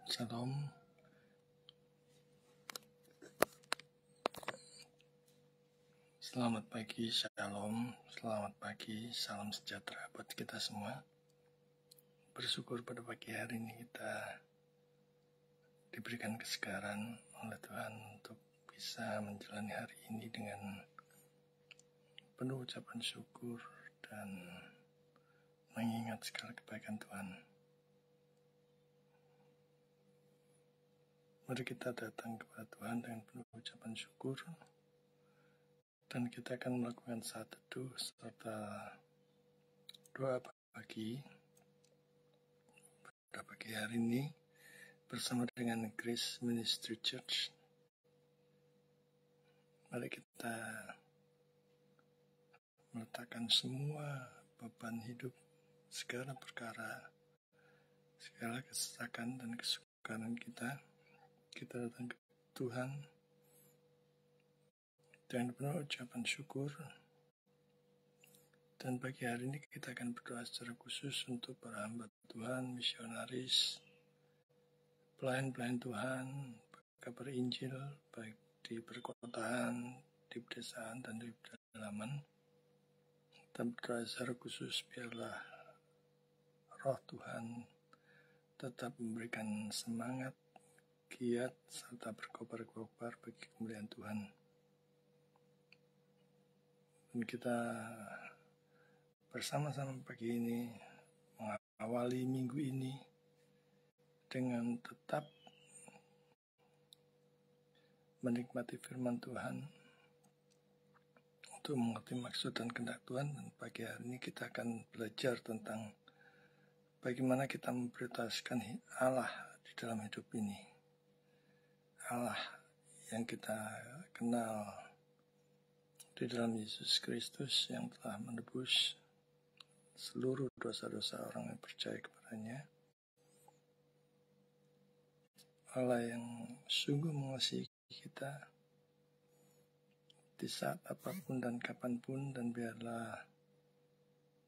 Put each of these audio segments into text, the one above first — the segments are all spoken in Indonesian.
Shalom, selamat pagi, shalom, selamat pagi, salam sejahtera buat kita semua. Bersyukur pada pagi hari ini kita diberikan kesegaran oleh Tuhan untuk bisa menjalani hari ini dengan penuh ucapan syukur dan mengingat segala kebaikan Tuhan. Mari kita datang kepada Tuhan dengan penuh ucapan syukur, dan kita akan melakukan saat teduh serta doa pagi pada pagi hari ini bersama dengan Grace Ministry Church. Mari kita meletakkan semua beban hidup, segala perkara, segala kesesakan dan kesukaran kita datang ke Tuhan dengan penuh ucapan syukur. Dan pagi hari ini kita akan berdoa secara khusus untuk para hamba Tuhan, misionaris, pelayan-pelayan Tuhan, kabar Injil, baik di perkotaan, di pedesaan, dan di pedalaman. Kita berdoa secara khusus biarlah roh Tuhan tetap memberikan semangat, giat, serta berkobar-kobar bagi kemuliaan Tuhan. Dan kita bersama-sama pagi ini mengawali minggu ini dengan tetap menikmati firman Tuhan untuk mengerti maksud dan kehendak Tuhan. Dan pagi hari ini kita akan belajar tentang bagaimana kita memprioritaskan Allah di dalam hidup ini. Allah yang kita kenal di dalam Yesus Kristus yang telah menebus seluruh dosa-dosa orang yang percaya kepadanya. Allah yang sungguh mengasihi kita di saat apapun dan kapanpun, dan biarlah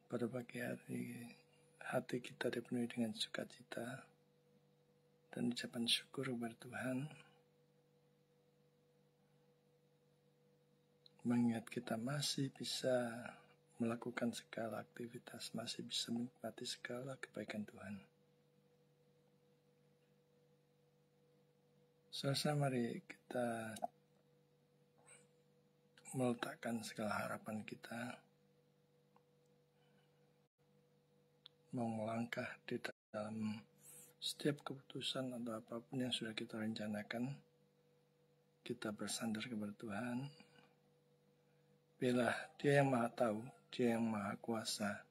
pada pagi hari hati kita dipenuhi dengan sukacita dan ucapan syukur kepada Tuhan, mengingat kita masih bisa melakukan segala aktivitas, masih bisa menikmati segala kebaikan Tuhan. Saudara, mari kita meletakkan segala harapan kita, mau melangkah di dalam setiap keputusan atau apapun yang sudah kita rencanakan. Kita bersandar kepada Tuhan. Biarlah Dia yang Maha Tahu, Dia yang Maha Kuasa,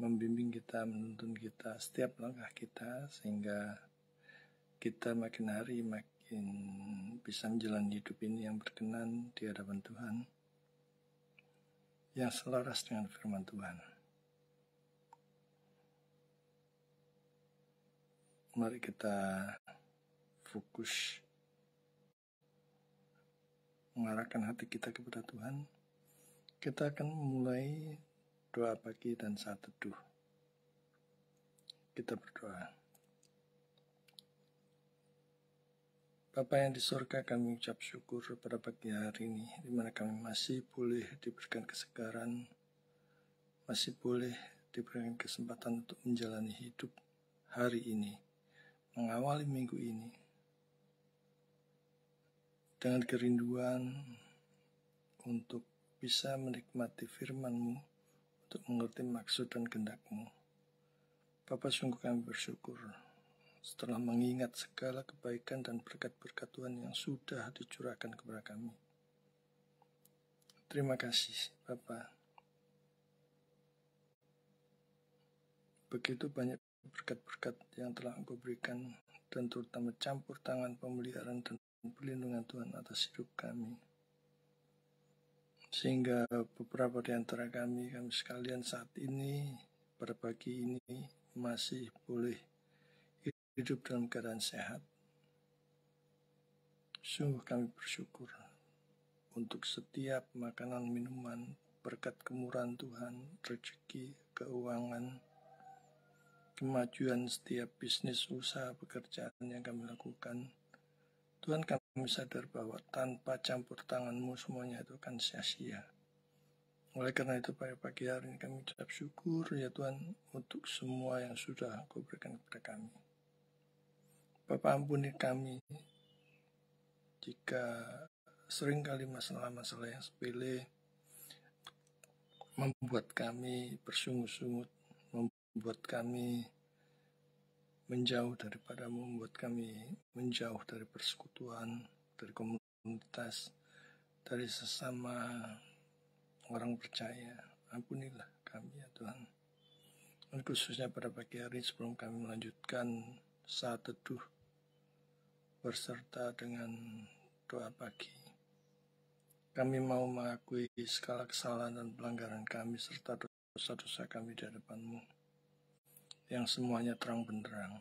membimbing kita, menuntun kita setiap langkah kita, sehingga kita makin hari makin bisa menjalani hidup ini yang berkenan di hadapan Tuhan, yang selaras dengan firman Tuhan. Mari kita fokus mengarahkan hati kita kepada Tuhan. Kita akan memulai doa pagi dan saat teduh. Kita berdoa. Bapa yang di surga, kami ucap syukur pada pagi hari ini, di mana kami masih boleh diberikan kesegaran, masih boleh diberikan kesempatan untuk menjalani hidup hari ini, mengawali minggu ini dengan kerinduan untuk bisa menikmati firman-Mu, untuk mengerti maksud dan kehendak-Mu. Bapa, sungguh kami bersyukur setelah mengingat segala kebaikan dan berkat-berkat Tuhan yang sudah dicurahkan kepada kami. Terima kasih Bapa. Begitu banyak berkat-berkat yang telah Engkau berikan, dan terutama campur tangan pemeliharaan dan perlindungan Tuhan atas hidup kami. Sehingga beberapa di antara kami sekalian saat ini, pada pagi ini, masih boleh hidup dalam keadaan sehat. Sungguh kami bersyukur untuk setiap makanan, minuman, berkat kemurahan Tuhan, rezeki, keuangan, kemajuan setiap bisnis, usaha, pekerjaan yang kami lakukan. Tuhan, kami sadar bahwa tanpa campur tangan-Mu semuanya itu akan sia-sia. Oleh karena itu pada pagi hari ini kami ucap syukur ya Tuhan untuk semua yang sudah Kau berikan kepada kami. Bapa, ampuni kami jika seringkali masalah-masalah yang sepele membuat kami bersungut-sungut, membuat kami menjauh daripada-Mu, membuat kami menjauh dari persekutuan, dari komunitas, dari sesama orang percaya. Ampunilah kami ya Tuhan. Dan khususnya pada pagi hari sebelum kami melanjutkan saat teduh berserta dengan doa pagi, kami mau mengakui segala kesalahan dan pelanggaran kami serta dosa-dosa kami di hadapan-Mu yang semuanya terang benderang,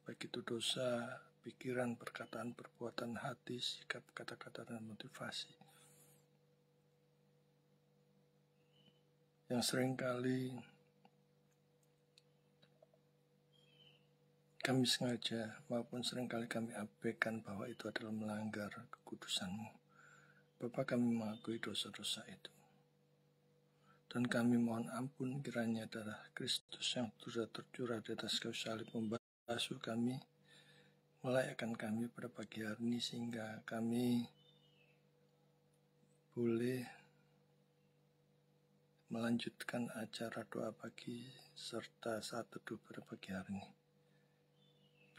baik itu dosa, pikiran, perkataan, perbuatan, hati, sikap, kata-kata, dan motivasi yang seringkali kami sengaja maupun seringkali kami abaikan bahwa itu adalah melanggar kekudusan-Mu. Bapa, kami mengakui dosa-dosa itu. Dan kami mohon ampun kiranya darah Kristus yang sudah tercurah di atas kayu salib membasuh kami, melayakkan kami pada pagi hari ini sehingga kami boleh melanjutkan acara doa pagi serta saat teduh pada pagi hari ini.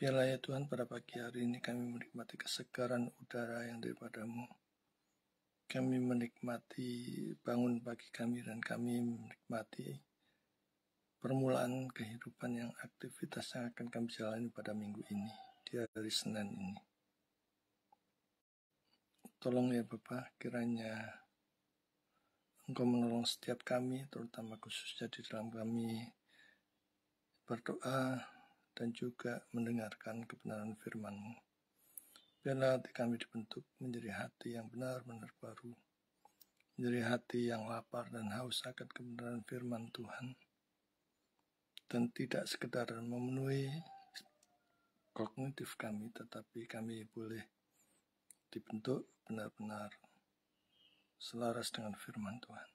Biarlah ya Tuhan pada pagi hari ini kami menikmati kesegaran udara yang daripada-Mu. Kami menikmati bangun pagi kami dan kami menikmati permulaan kehidupan yang aktivitas yang akan kami jalani pada minggu ini, di hari Senin ini. Tolong ya Bapa, kiranya Engkau menolong setiap kami, terutama khususnya di dalam kami berdoa dan juga mendengarkan kebenaran firman-Mu. Biarlah hati kami dibentuk menjadi hati yang benar-benar baru, menjadi hati yang lapar dan haus akan kebenaran firman Tuhan, dan tidak sekedar memenuhi kognitif kami, tetapi kami boleh dibentuk benar-benar selaras dengan firman Tuhan,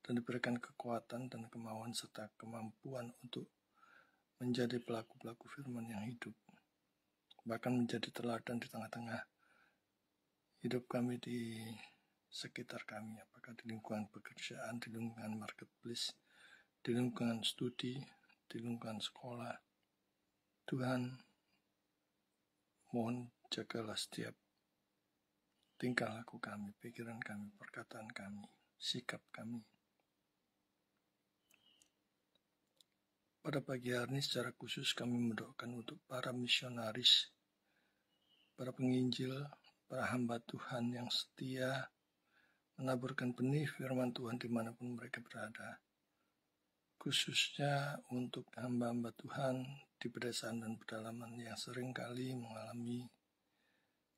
dan diberikan kekuatan dan kemauan serta kemampuan untuk menjadi pelaku-pelaku firman yang hidup, bahkan menjadi teladan di tengah-tengah hidup kami di sekitar kami, apakah di lingkungan pekerjaan, di lingkungan marketplace, di lingkungan studi, di lingkungan sekolah. Tuhan, mohon jagalah setiap tingkah laku kami, pikiran kami, perkataan kami, sikap kami. Pada pagi hari ini secara khusus kami mendoakan untuk para misionaris, para penginjil, para hamba Tuhan yang setia menaburkan benih firman Tuhan dimanapun mereka berada. Khususnya untuk hamba-hamba Tuhan di pedesaan dan pedalaman yang seringkali mengalami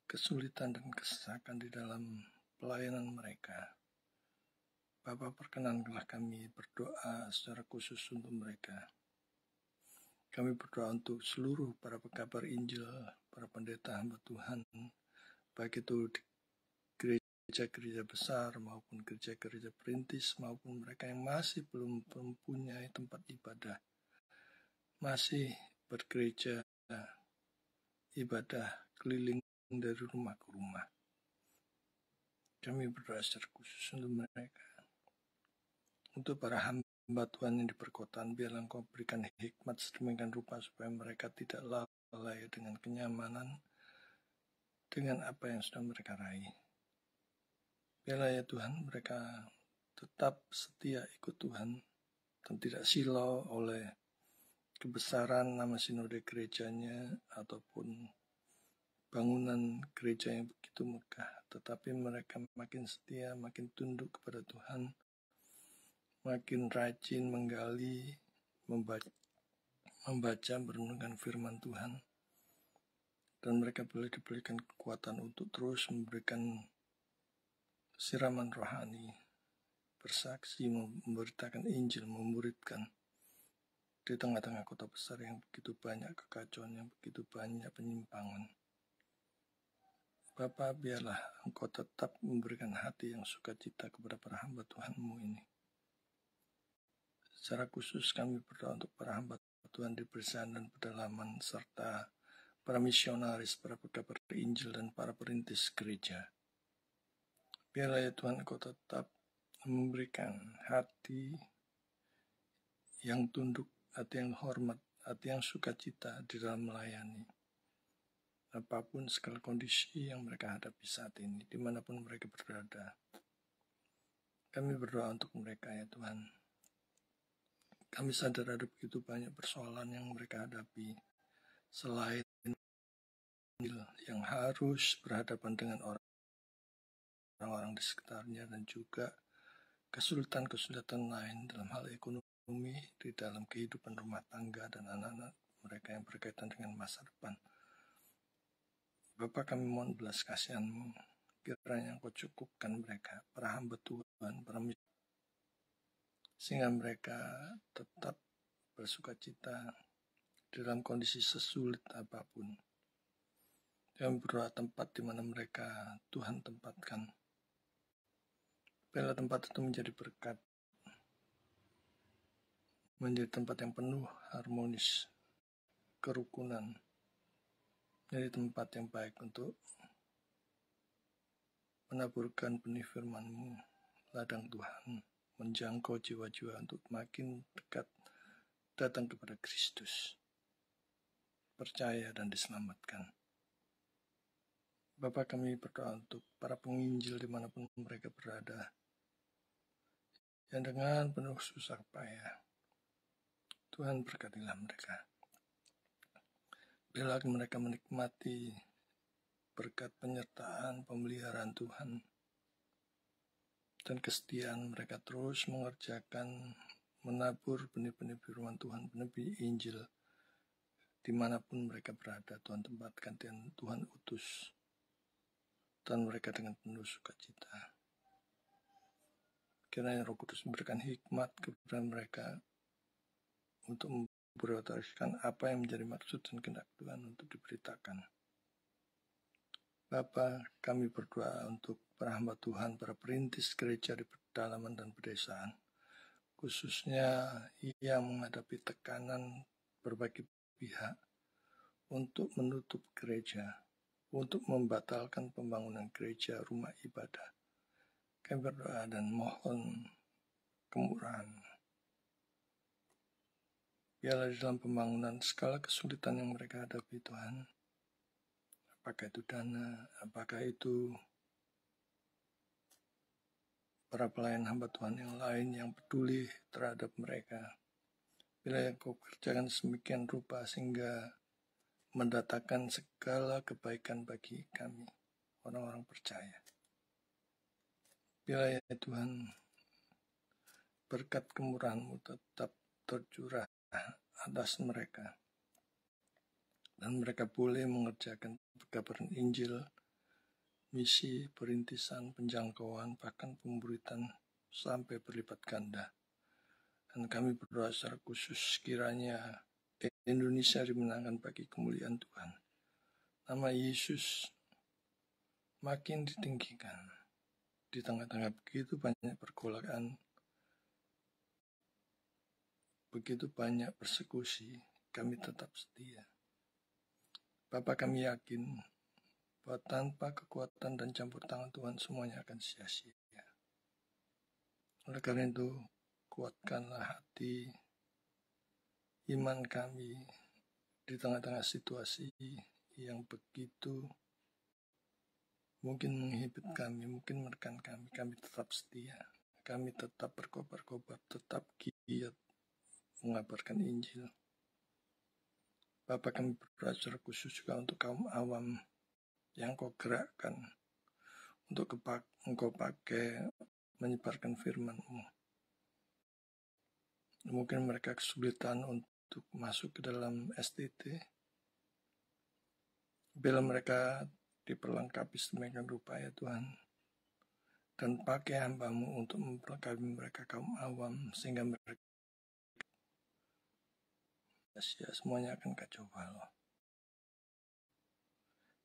kesulitan dan kesesakan di dalam pelayanan mereka. Bapa, perkenankanlah kami berdoa secara khusus untuk mereka. Kami berdoa untuk seluruh para pekabar Injil, para pendeta hamba Tuhan, baik itu di gereja-gereja besar maupun gereja-gereja perintis, maupun mereka yang masih belum mempunyai tempat ibadah, masih bergereja ibadah keliling dari rumah ke rumah. Kami berdoa secara khusus untuk mereka. Untuk para hamba Tuhan yang di perkotaan, biarlah Engkau berikan hikmat sedemikian rupa supaya mereka tidak lalai dengan kenyamanan, dengan apa yang sudah mereka raih. Biarlah ya Tuhan, mereka tetap setia ikut Tuhan dan tidak silau oleh kebesaran nama sinode gerejanya ataupun bangunan gereja yang begitu megah, tetapi mereka makin setia, makin tunduk kepada Tuhan, makin rajin menggali, membaca, merenungkan firman Tuhan, dan mereka boleh diberikan kekuatan untuk terus memberikan siraman rohani, bersaksi, memberitakan Injil, memuridkan, di tengah-tengah kota besar yang begitu banyak kekacauan, yang begitu banyak penyimpangan. Bapa, biarlah Engkau tetap memberikan hati yang sukacita kepada para hamba Tuhan-Mu ini. Secara khusus kami berdoa untuk para hamba Tuhan di pedesaan dan pedalaman, serta para misionaris, para pekabar Injil, dan para perintis gereja. Biarlah ya Tuhan, Engkau tetap memberikan hati yang tunduk, hati yang hormat, hati yang sukacita di dalam melayani. Apapun segala kondisi yang mereka hadapi saat ini, dimanapun mereka berada. Kami berdoa untuk mereka ya Tuhan. Kami sadar ada begitu banyak persoalan yang mereka hadapi, selain yang harus berhadapan dengan orang-orang di sekitarnya, dan juga kesulitan-kesulitan lain dalam hal ekonomi, di dalam kehidupan rumah tangga, dan anak-anak mereka yang berkaitan dengan masa depan. Bapa, kami mohon belas kasihan-Mu, kiranya Engkau cukupkan mereka, para hamba Tuhan, para sehingga mereka tetap bersukacita di dalam kondisi sesulit apapun. Kami berdoa tempat di mana mereka Tuhan tempatkan, biarlah tempat itu menjadi berkat, menjadi tempat yang penuh harmonis, kerukunan, menjadi tempat yang baik untuk menaburkan benih firman-Mu, ladang Tuhan, menjangkau jiwa-jiwa untuk makin dekat datang kepada Kristus, percaya dan diselamatkan. Bapa, kami berdoa untuk para penginjil dimanapun mereka berada, yang dengan penuh susah payah, Tuhan berkatilah mereka. Biarlah mereka menikmati berkat penyertaan, pemeliharaan Tuhan, dan kesetiaan mereka terus mengerjakan, menabur benih-benih firman Tuhan, benih-benih Injil, dimanapun mereka berada. Tuhan tempatkan dan Tuhan utus, dan mereka dengan penuh sukacita. Kiranya Roh Kudus memberikan hikmat kepada mereka untuk memberitakan apa yang menjadi maksud dan kehendak Tuhan untuk diberitakan. Bapa, kami berdoa untuk para hamba Tuhan, para perintis gereja di pedalaman dan pedesaan, khususnya yang menghadapi tekanan berbagai pihak untuk menutup gereja, untuk membatalkan pembangunan gereja, rumah ibadah. Kami berdoa dan mohon kemurahan. Biarlah di dalam pembangunan segala kesulitan yang mereka hadapi Tuhan, apakah itu dana, apakah itu para pelayan hamba Tuhan yang lain yang peduli terhadap mereka, bila yang Kau kerjakan semikian rupa sehingga mendatangkan segala kebaikan bagi kami, orang-orang percaya. Bila ya Tuhan, berkat kemurahan-Mu tetap tercurah atas mereka, dan mereka boleh mengerjakan pekabaran Injil, misi, perintisan, penjangkauan, bahkan pemberitaan sampai berlipat ganda. Dan kami berdoa secara khusus kiranya Indonesia dimenangkan bagi kemuliaan Tuhan. Nama Yesus makin ditinggikan di tengah-tengah begitu banyak pergolakan, begitu banyak persekusi. Kami tetap setia. Bapa, kami yakin bahwa tanpa kekuatan dan campur tangan Tuhan semuanya akan sia-sia. Oleh karena itu, kuatkanlah hati iman kami di tengah-tengah situasi yang begitu mungkin menghibur kami, mungkin menekan kami. Kami tetap setia, kami tetap berkobar-kobar, tetap giat mengabarkan Injil. Bapak, kami berdoa secara khusus juga untuk kaum awam yang Kau gerakkan untuk Engkau pakai menyebarkan firman-Mu. Mungkin mereka kesulitan untuk masuk ke dalam STT. Bila mereka diperlengkapi sedemikian rupa ya Tuhan, dan pakai hamba-Mu untuk memperlengkapi mereka kaum awam, sehingga mereka sia-sia, semuanya akan kacau balau.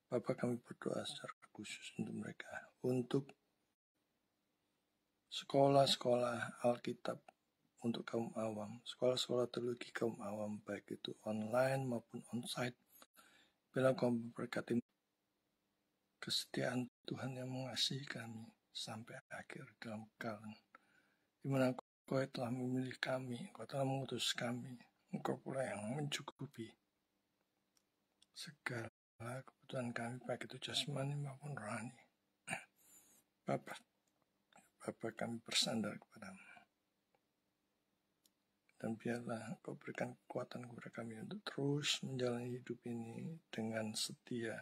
Bapa, kami berdoa secara khusus untuk mereka, untuk sekolah-sekolah Alkitab untuk kaum awam, sekolah-sekolah teologi kaum awam, baik itu online maupun onsite. Bila Kau memberkati kesetiaan Tuhan yang mengasihi kami sampai akhir dalam kekalahan, di mana Kau telah memilih kami, Kau telah mengutus kami, Engkau pula yang mencukupi segala kebutuhan kami, baik itu jasmani maupun rohani. Bapa, kami bersandar kepadamu. Dan biarlah Kau berikan kekuatan kepada kami untuk terus menjalani hidup ini dengan setia,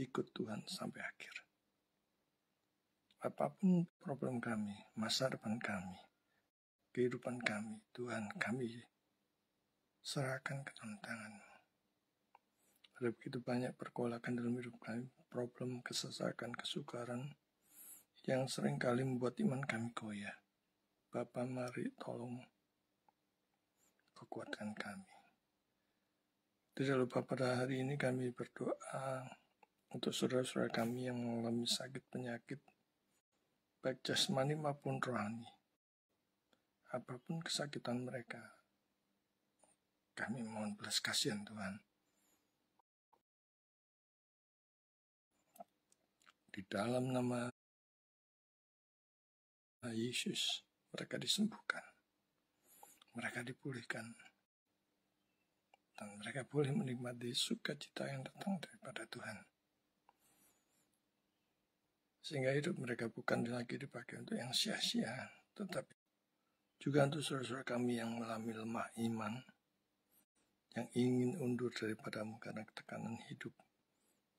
ikut Tuhan sampai akhir. Apapun problem kami, masa depan kami, kehidupan kami, Tuhan, kami serahkan ke dalam tangan-Mu. Ada begitu banyak pergolakan dalam hidup kami, problem, kesesakan, kesukaran, yang seringkali membuat iman kami goyah. Bapa, mari tolong kekuatan kami. Tidak lupa pada hari ini kami berdoa untuk saudara-saudara kami yang mengalami sakit penyakit, baik jasmani maupun rohani. Apapun kesakitan mereka, kami mohon belas kasihan Tuhan. Di dalam nama Yesus, mereka disembuhkan, mereka dipulihkan, dan mereka boleh menikmati sukacita yang datang daripada Tuhan. Sehingga hidup mereka bukan lagi dipakai untuk yang sia-sia, tetapi juga untuk saudara-saudara kami yang mengalami lemah iman, yang ingin undur daripadamu karena tekanan hidup.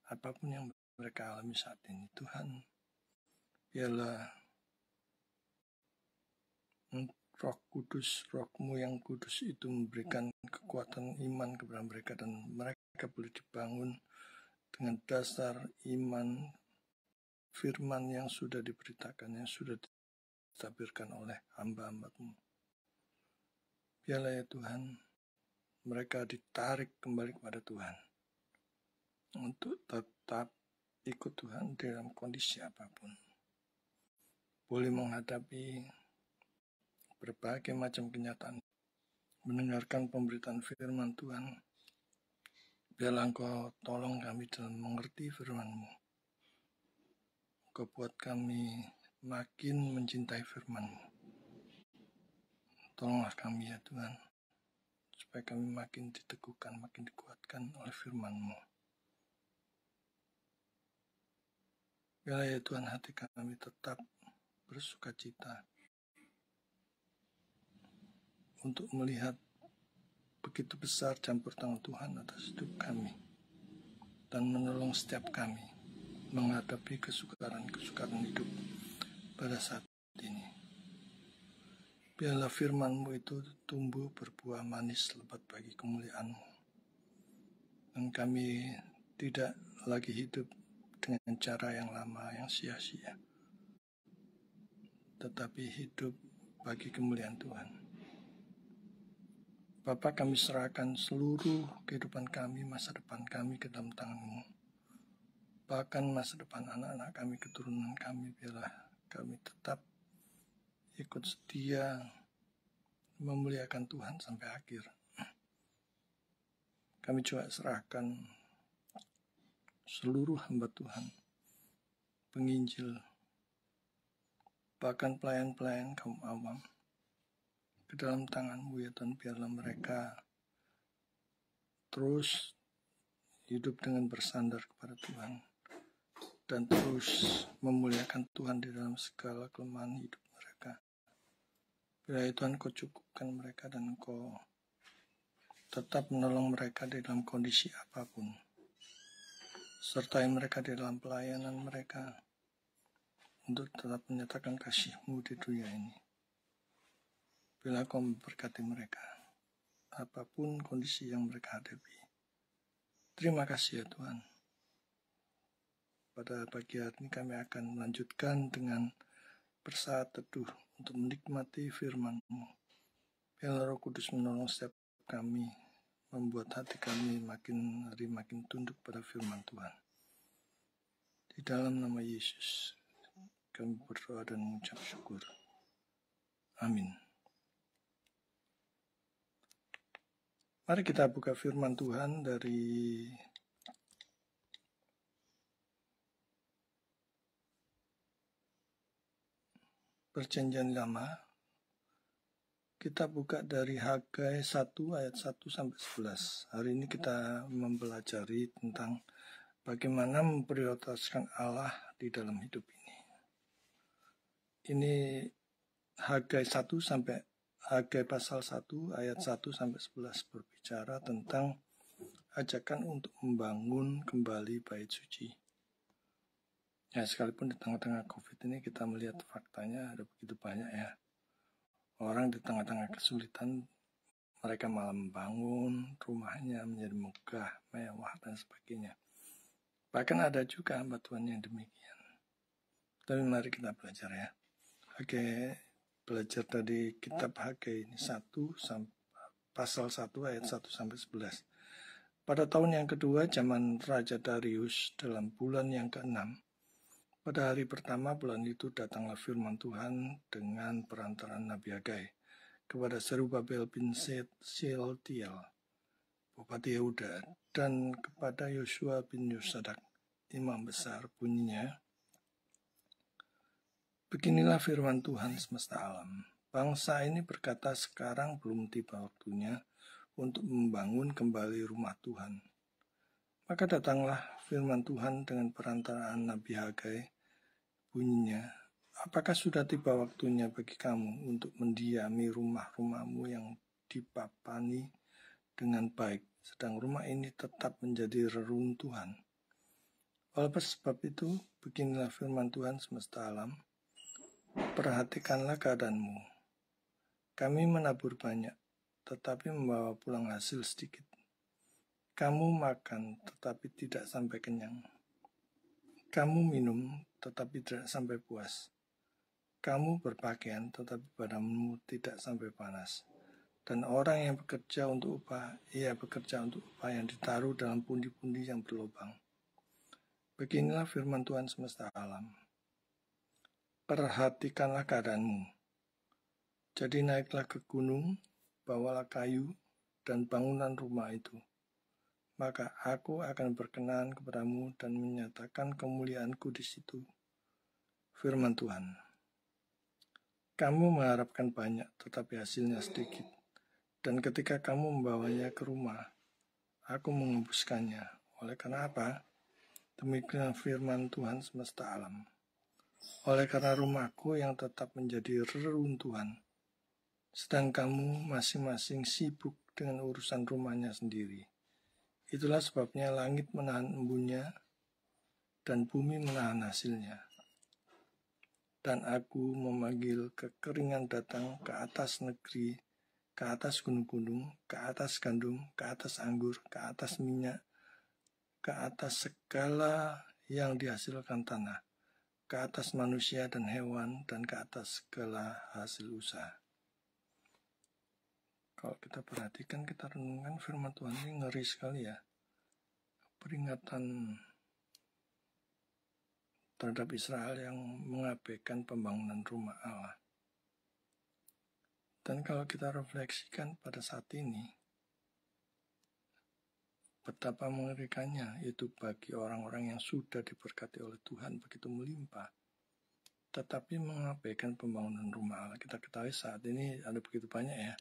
Apapun yang mereka alami saat ini, Tuhan, biarlah Roh Kudus, Roh-Mu yang kudus itu memberikan kekuatan iman kepada mereka, dan mereka boleh dibangun dengan dasar iman firman yang sudah diberitakan, yang sudah ditabirkan oleh hamba-hamba-Mu. Biarlah ya Tuhan, mereka ditarik kembali kepada Tuhan untuk tetap ikut Tuhan dalam kondisi apapun. Boleh menghadapi berbagai macam kenyataan, mendengarkan pemberitaan firman Tuhan. Biarlah Engkau tolong kami dalam mengerti firman-Mu. Engkau buat kami makin mencintai firman-Mu. Tolonglah kami ya Tuhan, supaya kami makin diteguhkan, makin dikuatkan oleh firman-Mu. Biarlah ya Tuhan, hati kami tetap bersukacita untuk melihat begitu besar campur tangan Tuhan atas hidup kami, dan menolong setiap kami menghadapi kesukaran-kesukaran hidup pada saat ini. Biarlah firman-Mu itu tumbuh berbuah manis lebat bagi kemuliaan-Mu, dan kami tidak lagi hidup dengan cara yang lama, yang sia-sia, tetapi hidup bagi kemuliaan Tuhan. Bapa, kami serahkan seluruh kehidupan kami, masa depan kami ke dalam tangan-Mu. Bahkan masa depan anak-anak kami, keturunan kami, biarlah kami tetap ikut setia memuliakan Tuhan sampai akhir. Kami juga serahkan seluruh hamba Tuhan, penginjil, bahkan pelayan-pelayan kaum awam, ke dalam tangan-Mu ya Tuhan. Biarlah mereka terus hidup dengan bersandar kepada Tuhan, dan terus memuliakan Tuhan di dalam segala kelemahan hidup mereka. Biarlah Tuhan Kau cukupkan mereka, dan Kau tetap menolong mereka di dalam kondisi apapun. Sertai mereka di dalam pelayanan mereka, untuk tetap menyatakan kasih-Mu di dunia ini. Bila Kau memberkati mereka, apapun kondisi yang mereka hadapi. Terima kasih ya Tuhan. Pada pagi hari ini kami akan melanjutkan dengan bersaat teduh untuk menikmati firman-Mu. Biarlah Roh Kudus menolong setiap kami membuat hati kami makin hari makin tunduk pada firman Tuhan. Di dalam nama Yesus, kami berdoa dan mengucap syukur. Amin. Mari kita buka firman Tuhan dari Perjanjian Lama. Kita buka dari Hagai 1 ayat 1 sampai 11. Hari ini kita mempelajari tentang bagaimana memprioritaskan Allah di dalam hidup ini. Ini Hagai 1 sampai Hagai pasal 1 ayat 1 sampai 11 berbicara tentang ajakan untuk membangun kembali bait suci. Ya, sekalipun di tengah-tengah COVID ini kita melihat faktanya ada begitu banyak ya. Orang di tengah-tengah kesulitan, mereka malah membangun rumahnya menjadi megah, mewah, dan sebagainya. Bahkan ada juga hamba Tuhan yang demikian. Tapi mari kita belajar ya. Oke, belajar dari kitab Hagai ini 1 pasal 1 ayat 1 sampai 11. Pada tahun yang kedua zaman Raja Darius dalam bulan yang ke-6, pada hari pertama bulan itu datanglah firman Tuhan dengan perantaraan Nabi Hagai kepada Zerubabel bin Shealtiel, Bupati Yehuda, dan kepada Yosua bin Yosadak, imam besar, bunyinya, beginilah firman Tuhan semesta alam. Bangsa ini berkata sekarang belum tiba waktunya untuk membangun kembali rumah Tuhan. Maka datanglah firman Tuhan dengan perantaraan Nabi Hagai, bunyinya, apakah sudah tiba waktunya bagi kamu untuk mendiami rumah-rumahmu yang dipapani dengan baik, sedang rumah ini tetap menjadi reruntuhan? Oleh sebab itu, beginilah firman Tuhan semesta alam, perhatikanlah keadaanmu. Kami menabur banyak, tetapi membawa pulang hasil sedikit. Kamu makan, tetapi tidak sampai kenyang. Kamu minum, tetapi tidak sampai puas. Kamu berpakaian, tetapi badanmu tidak sampai panas. Dan orang yang bekerja untuk upah, ia bekerja untuk upah yang ditaruh dalam pundi-pundi yang berlubang. Beginilah firman Tuhan semesta alam. Perhatikanlah keadaanmu. Jadi naiklah ke gunung, bawalah kayu, dan bangunan rumah itu. Maka aku akan berkenan kepadamu dan menyatakan kemuliaanku di situ. Firman Tuhan. Kamu mengharapkan banyak, tetapi hasilnya sedikit. Dan ketika kamu membawanya ke rumah, aku mengembuskannya. Oleh karena apa? Demikian firman Tuhan semesta alam. Oleh karena rumahku yang tetap menjadi reruntuhan, sedang kamu masing-masing sibuk dengan urusan rumahnya sendiri. Itulah sebabnya langit menahan embunnya dan bumi menahan hasilnya. Dan aku memanggil kekeringan datang ke atas negeri, ke atas gunung-gunung, ke atas gandum, ke atas anggur, ke atas minyak, ke atas segala yang dihasilkan tanah, ke atas manusia dan hewan, dan ke atas segala hasil usaha. Kalau kita perhatikan, kita renungkan firman Tuhan ini ngeri sekali ya. Peringatan terhadap Israel yang mengabaikan pembangunan rumah Allah. Dan kalau kita refleksikan pada saat ini, betapa mengerikannya itu bagi orang-orang yang sudah diberkati oleh Tuhan begitu melimpah, tetapi mengabaikan pembangunan rumah Allah. Kita ketahui saat ini ada begitu banyak ya,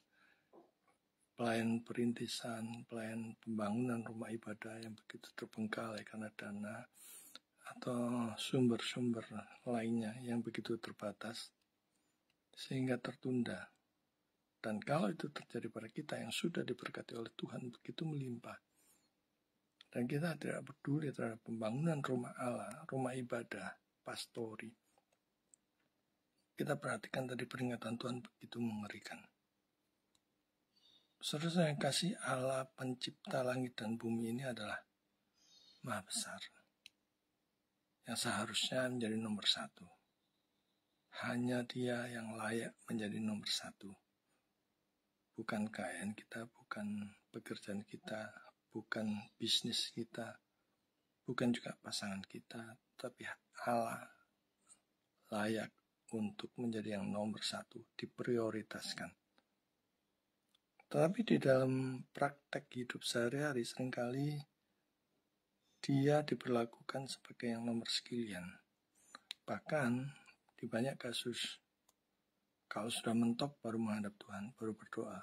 pelayan perintisan, pelayan pembangunan rumah ibadah yang begitu terbengkalai karena dana atau sumber-sumber lainnya yang begitu terbatas sehingga tertunda. Dan kalau itu terjadi pada kita yang sudah diberkati oleh Tuhan begitu melimpah, dan kita tidak peduli terhadap pembangunan rumah Allah, rumah ibadah, pastori, kita perhatikan tadi peringatan Tuhan begitu mengerikan. Saudara yang kasih, Allah pencipta langit dan bumi ini adalah Maha Besar, yang seharusnya menjadi nomor satu. Hanya Dia yang layak menjadi nomor satu. Bukan kekayaan kita, bukan pekerjaan kita, bukan bisnis kita, bukan juga pasangan kita, tapi Allah layak untuk menjadi yang nomor satu, diprioritaskan. Tetapi di dalam praktek hidup sehari-hari seringkali dia diperlakukan sebagai yang nomor sekalian. Bahkan di banyak kasus, kalau sudah mentok baru menghadap Tuhan, baru berdoa,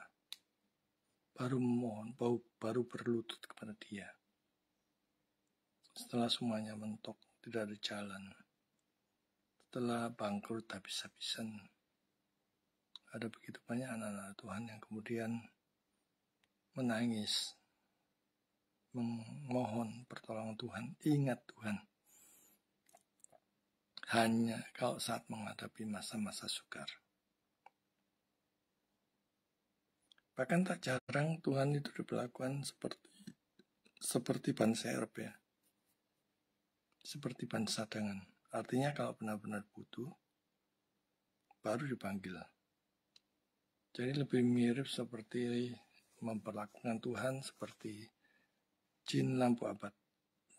baru memohon, baru berlutut kepada Dia. Setelah semuanya mentok, tidak ada jalan. Setelah bangkrut habis-habisan, ada begitu banyak anak-anak Tuhan yang kemudian menangis, memohon pertolongan Tuhan, ingat Tuhan. Hanya kalau saat menghadapi masa-masa sukar. Bahkan tak jarang Tuhan itu diperlakukan seperti ban serep ya. Seperti ban cadangan. Artinya kalau benar-benar butuh, baru dipanggil. Jadi lebih mirip seperti memperlakukan Tuhan seperti jin lampu abad,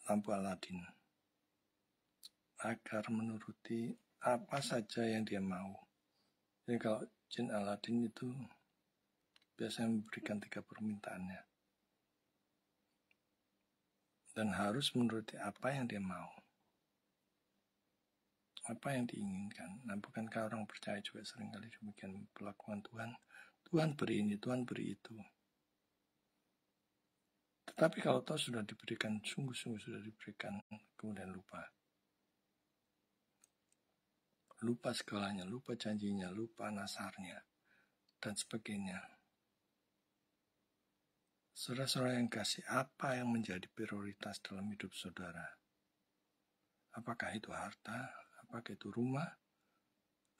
lampu Aladin. Agar menuruti apa saja yang dia mau. Jadi kalau jin Aladin itu biasanya memberikan 3 permintaannya. Dan harus menuruti apa yang dia mau. Apa yang diinginkan. Nah, bukankah orang percaya juga seringkali demikian perlakuan Tuhan. Tuhan beri ini, Tuhan beri itu. Tetapi kalau tahu sudah diberikan, sungguh-sungguh sudah diberikan, kemudian lupa. Lupa segalanya, lupa janjinya, lupa nasarnya, dan sebagainya. Saudara-saudara yang kasih, apa yang menjadi prioritas dalam hidup saudara? Apakah itu harta? Apakah itu rumah?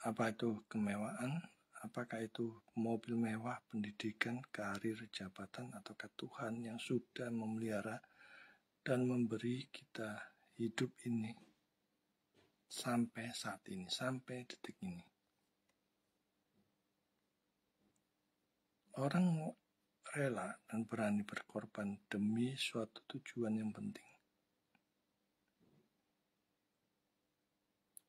Apa itu kemewahan? Apakah itu mobil mewah, pendidikan, karir, jabatan, ataukah Tuhan yang sudah memelihara dan memberi kita hidup ini sampai saat ini, sampai detik ini? Orang rela dan berani berkorban demi suatu tujuan yang penting.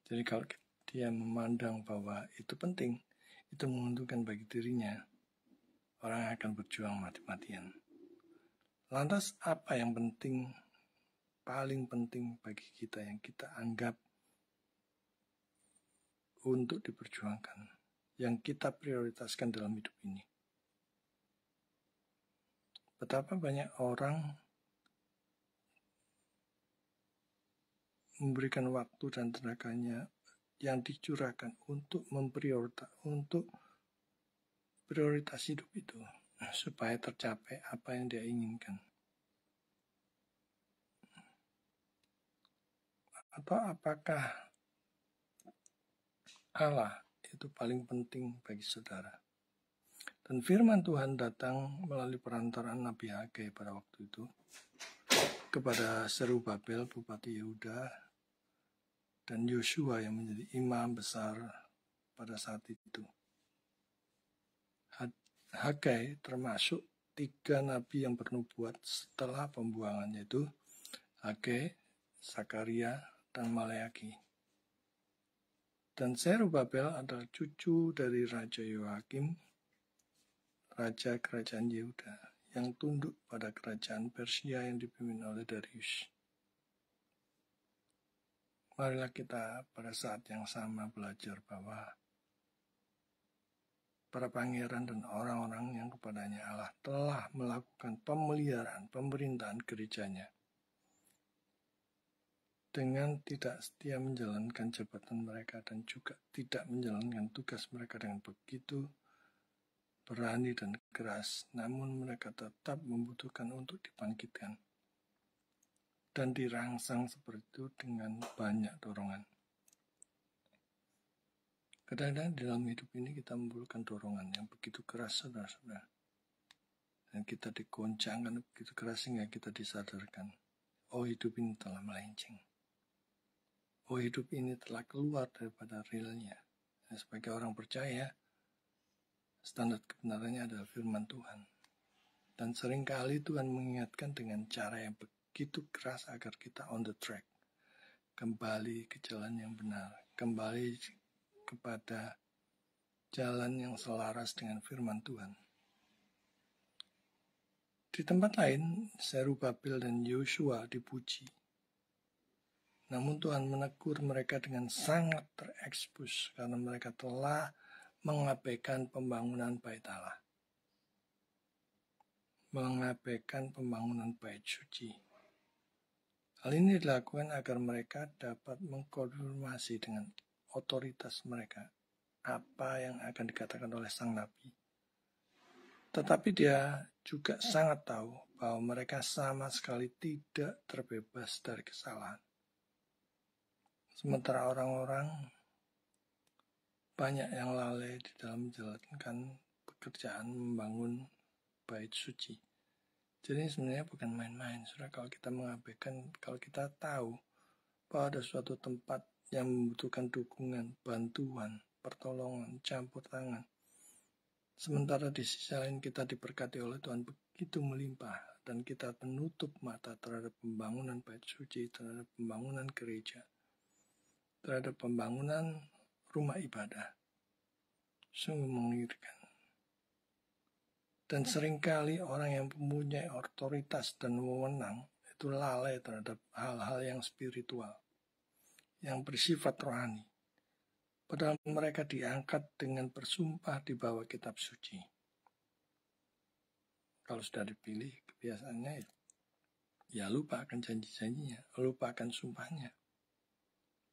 Jadi kalau dia memandang bahwa itu penting, itu menguntungkan bagi dirinya, orang akan berjuang mati-matian. Lantas apa yang penting, paling penting bagi kita yang kita anggap untuk diperjuangkan, yang kita prioritaskan dalam hidup ini? Betapa banyak orang memberikan waktu dan tenaganya yang dicurahkan untuk prioritas hidup itu supaya tercapai apa yang dia inginkan. Atau apakah Allah itu paling penting bagi saudara? Dan firman Tuhan datang melalui perantaraan Nabi Hagai pada waktu itu kepada Zerubabel, Bupati Yehuda, dan Yosua yang menjadi imam besar pada saat itu. Hagai termasuk 3 nabi yang bernubuat setelah pembuangan, yaitu Hagai, Zakaria, dan Maleaki. Dan Zerubabel adalah cucu dari Raja Yoakim, Raja Kerajaan Yehuda, yang tunduk pada kerajaan Persia yang dipimpin oleh Darius. Marilah kita pada saat yang sama belajar bahwa para pangeran dan orang-orang yang kepadanya Allah telah melakukan pemeliharaan, pemerintahan gerejanya dengan tidak setia menjalankan jabatan mereka dan juga tidak menjalankan tugas mereka dengan begitu berani dan keras, namun mereka tetap membutuhkan untuk dibangkitkan dan dirangsang seperti itu dengan banyak dorongan. Kadang-kadang dalam hidup ini kita memerlukan dorongan yang begitu keras, saudara-saudara. Dan kita digoncangkan begitu keras sehingga kita disadarkan, oh hidup ini telah melenceng. Oh hidup ini telah keluar daripada realnya. Nah, sebagai orang percaya, standar kebenarannya adalah firman Tuhan. Dan seringkali Tuhan mengingatkan dengan cara yang begitu keras agar kita on the track. Kembali ke jalan yang benar. Kembali kepada jalan yang selaras dengan firman Tuhan. Di tempat lain, Zerubbabel dan Yosua dipuji. Namun Tuhan menegur mereka dengan sangat terekspos karena mereka telah mengabaikan pembangunan bait Allah. Mengabaikan pembangunan bait suci. Hal ini dilakukan agar mereka dapat mengkonfirmasi dengan otoritas mereka apa yang akan dikatakan oleh sang nabi. Tetapi dia juga sangat tahu bahwa mereka sama sekali tidak terbebas dari kesalahan. Sementara orang-orang banyak yang lalai di dalam menjalankan pekerjaan membangun bait suci. Jadi sebenarnya bukan main-main. Saudara, kalau kita mengabaikan, kalau kita tahu bahwa ada suatu tempat yang membutuhkan dukungan, bantuan, pertolongan, campur tangan. Sementara di sisi lain kita diberkati oleh Tuhan begitu melimpah dan kita menutup mata terhadap pembangunan bait suci, terhadap pembangunan gereja, terhadap pembangunan rumah ibadah. Sungguh mengerikan. Dan seringkali orang yang mempunyai otoritas dan wewenang itu lalai terhadap hal-hal yang spiritual, yang bersifat rohani. Padahal mereka diangkat dengan bersumpah di bawah kitab suci. Kalau sudah dipilih, kebiasaannya ya lupa akan janji-janjinya, lupa akan sumpahnya.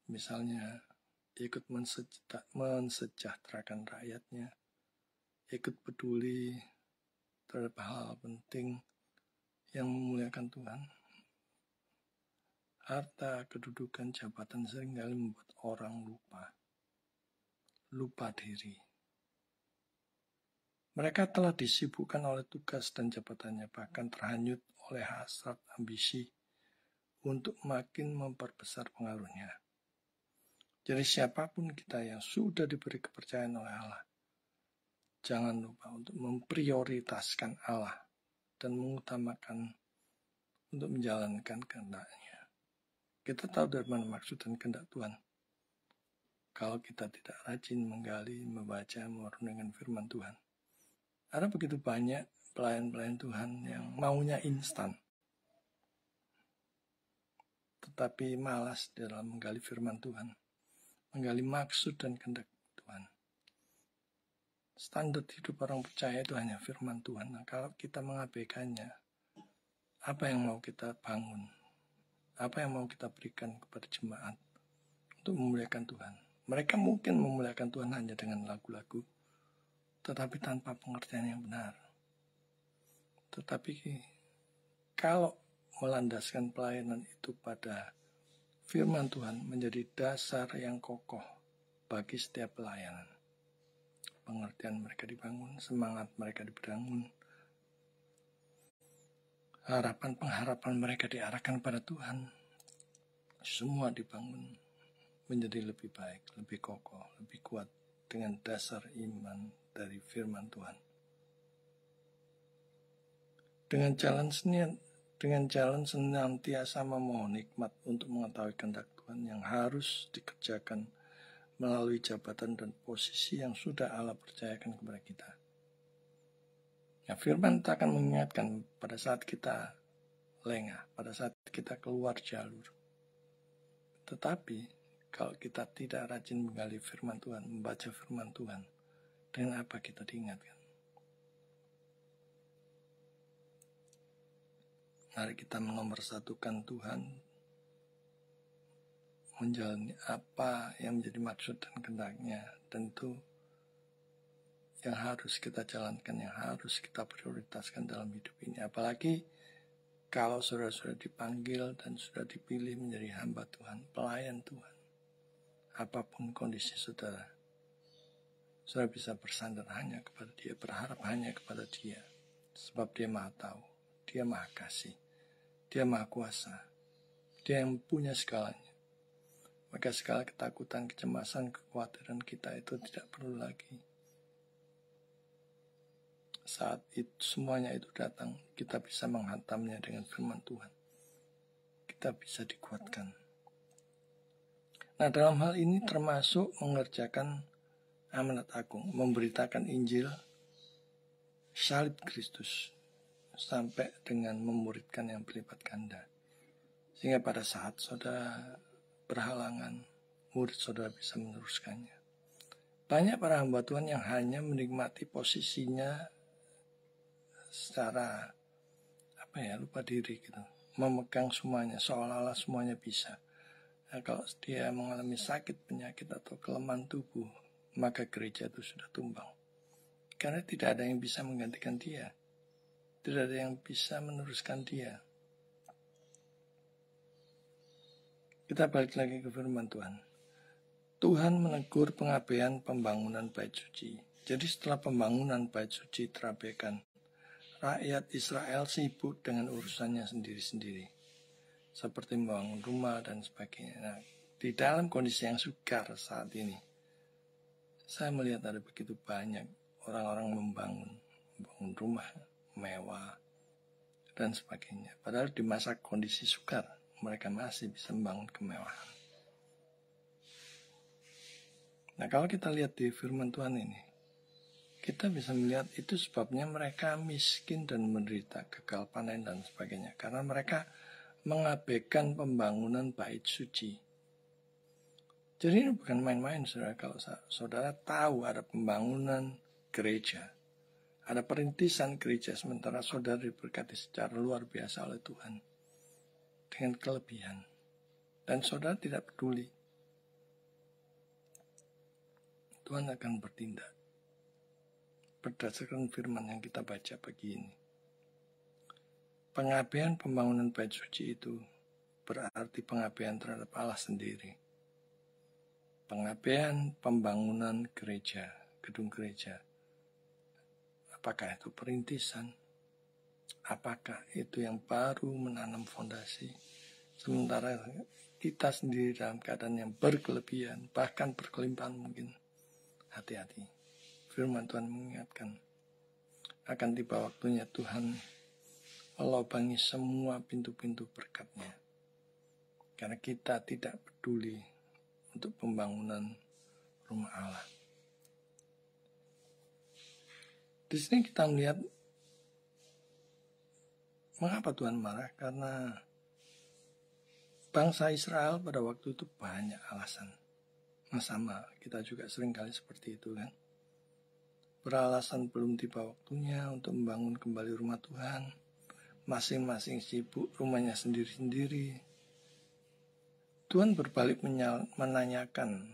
Misalnya ikut mensejahterakan rakyatnya, ikut peduli terhadap hal penting yang memuliakan Tuhan. Harta, kedudukan, jabatan seringkali membuat orang lupa diri. Mereka telah disibukkan oleh tugas dan jabatannya, bahkan terhanyut oleh hasrat ambisi untuk makin memperbesar pengaruhnya. Jadi siapapun kita yang sudah diberi kepercayaan oleh Allah, jangan lupa untuk memprioritaskan Allah dan mengutamakan untuk menjalankan kehendak-Nya. Kita tahu dari mana maksud dan kehendak Tuhan. Kalau kita tidak rajin menggali, membaca, merenungkan firman Tuhan. Ada begitu banyak pelayan-pelayan Tuhan yang maunya instan, tetapi malas dalam menggali firman Tuhan, menggali maksud dan kehendak Tuhan. Standar hidup orang percaya itu hanya firman Tuhan. Nah, kalau kita mengabaikannya, apa yang mau kita bangun? Apa yang mau kita berikan kepada jemaat untuk memuliakan Tuhan? Mereka mungkin memuliakan Tuhan hanya dengan lagu-lagu, tetapi tanpa pengertian yang benar. Tetapi kalau melandaskan pelayanan itu pada firman Tuhan menjadi dasar yang kokoh bagi setiap pelayanan. Pengertian mereka dibangun, semangat mereka dibangun, harapan-pengharapan mereka diarahkan pada Tuhan. Semua dibangun menjadi lebih baik, lebih kokoh, lebih kuat dengan dasar iman dari firman Tuhan. Dengan jalan senantiasa memohon hikmat untuk mengetahui kehendak Tuhan yang harus dikerjakan melalui jabatan dan posisi yang sudah Allah percayakan kepada kita. Ya, firman tak akan mengingatkan pada saat kita lengah, pada saat kita keluar jalur. Tetapi kalau kita tidak rajin menggali firman Tuhan, membaca firman Tuhan, dengan apa kita diingatkan? Mari kita menomorsatukan Tuhan, menjalani apa yang menjadi maksud dan kehendak-Nya. Tentu yang harus kita jalankan, yang harus kita prioritaskan dalam hidup ini. Apalagi kalau saudara-saudara dipanggil dan sudah dipilih menjadi hamba Tuhan, pelayan Tuhan. Apapun kondisi saudara bisa bersandar hanya kepada Dia, berharap hanya kepada Dia. Sebab Dia Maha Tahu, Dia Maha Kasih, Dia Maha Kuasa, Dia yang punya segalanya. Maka segala ketakutan, kecemasan, kekhawatiran kita itu tidak perlu lagi. saat itu semuanya itu datang, kita bisa menghantamnya dengan firman Tuhan. Kita bisa dikuatkan. Nah, dalam hal ini termasuk mengerjakan amanat agung, memberitakan Injil, salib Kristus, sampai dengan memuridkan yang berlipat ganda. Sehingga pada saat saudara berhalangan, murid saudara bisa meneruskannya. Banyak para hamba Tuhan yang hanya menikmati posisinya secara lupa diri gitu, memegang semuanya, seolah-olah semuanya bisa. Nah, kalau dia mengalami sakit, penyakit atau kelemahan tubuh, maka gereja itu sudah tumbang. Karena tidak ada yang bisa menggantikan dia. Tidak ada yang bisa meneruskan dia. Kita balik lagi ke firman Tuhan. Tuhan menegur pengabaian pembangunan bait suci. Jadi setelah pembangunan bait suci terabaikan, rakyat Israel sibuk dengan urusannya sendiri-sendiri. Seperti membangun rumah dan sebagainya. Nah, di dalam kondisi yang sukar saat ini, saya melihat ada begitu banyak orang-orang membangun rumah mewah dan sebagainya. Padahal di masa kondisi sukar, mereka masih bisa membangun kemewahan. Nah, kalau kita lihat di firman Tuhan ini, kita bisa melihat itu sebabnya mereka miskin dan menderita, gagal panen dan sebagainya. Karena mereka mengabaikan pembangunan bait suci. Jadi ini bukan main-main, saudara. Kalau saudara tahu ada pembangunan gereja, ada perintisan gereja, sementara saudara diberkati secara luar biasa oleh Tuhan dengan kelebihan, dan saudara tidak peduli, Tuhan akan bertindak berdasarkan firman yang kita baca pagi ini. Pengabaian pembangunan bait suci itu berarti pengabaian terhadap Allah sendiri. Pengabaian pembangunan gereja, gedung gereja. Apakah itu perintisan? Apakah itu yang baru menanam fondasi? Sementara kita sendiri dalam keadaan yang berkelebihan, bahkan berkelimpahan mungkin. Hati-hati. Firman Tuhan mengingatkan, akan tiba waktunya Tuhan melobangi semua pintu-pintu berkat-Nya. Karena kita tidak peduli untuk pembangunan rumah Allah. Di sini kita melihat mengapa Tuhan marah? Karena bangsa Israel pada waktu itu banyak alasan. Sama, kita juga seringkali seperti itu kan. Beralasan belum tiba waktunya untuk membangun kembali rumah Tuhan. Masing-masing sibuk rumahnya sendiri-sendiri. Tuhan berbalik menanyakan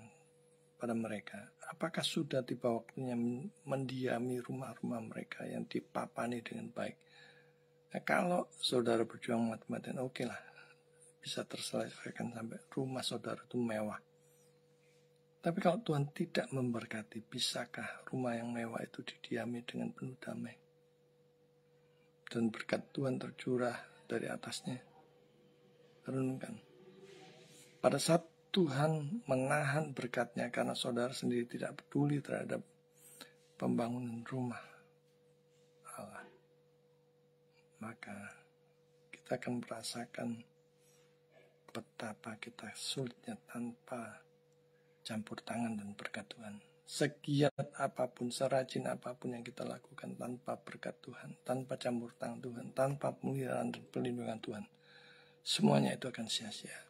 pada mereka, apakah sudah tiba waktunya mendiami rumah-rumah mereka yang dipapani dengan baik? Nah, kalau saudara berjuang mati-matian, oke lah, bisa terselesaikan sampai rumah saudara itu mewah. Tapi kalau Tuhan tidak memberkati, bisakah rumah yang mewah itu didiami dengan penuh damai? Dan berkat Tuhan tercurah dari atasnya. Renungkan. Pada saat Tuhan menahan berkat-Nya karena saudara sendiri tidak peduli terhadap pembangunan rumah Allah, maka kita akan merasakan betapa kita sulitnya tanpa campur tangan dan berkat Tuhan. Segiat apapun, serajin apapun yang kita lakukan tanpa berkat Tuhan, tanpa campur tangan Tuhan, tanpa pemeliharaan dan perlindungan Tuhan, semuanya itu akan sia-sia.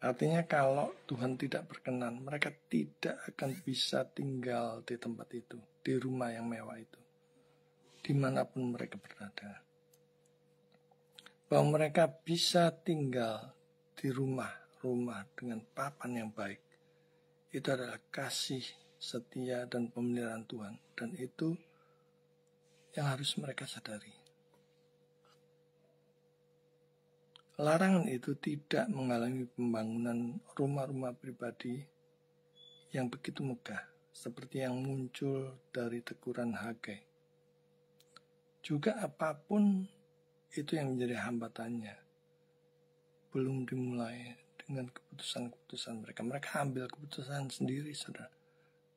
Artinya kalau Tuhan tidak berkenan, mereka tidak akan bisa tinggal di tempat itu, di rumah yang mewah itu, dimanapun mereka berada. Bahwa mereka bisa tinggal di rumah dengan papan yang baik, itu adalah kasih, setia, dan pemeliharaan Tuhan. Dan itu yang harus mereka sadari. Larangan itu tidak mengalami pembangunan rumah-rumah pribadi yang begitu megah, seperti yang muncul dari teguran Hagai. Juga apapun itu yang menjadi hambatannya, belum dimulai dengan keputusan-keputusan mereka. Mereka ambil keputusan sendiri, saudara.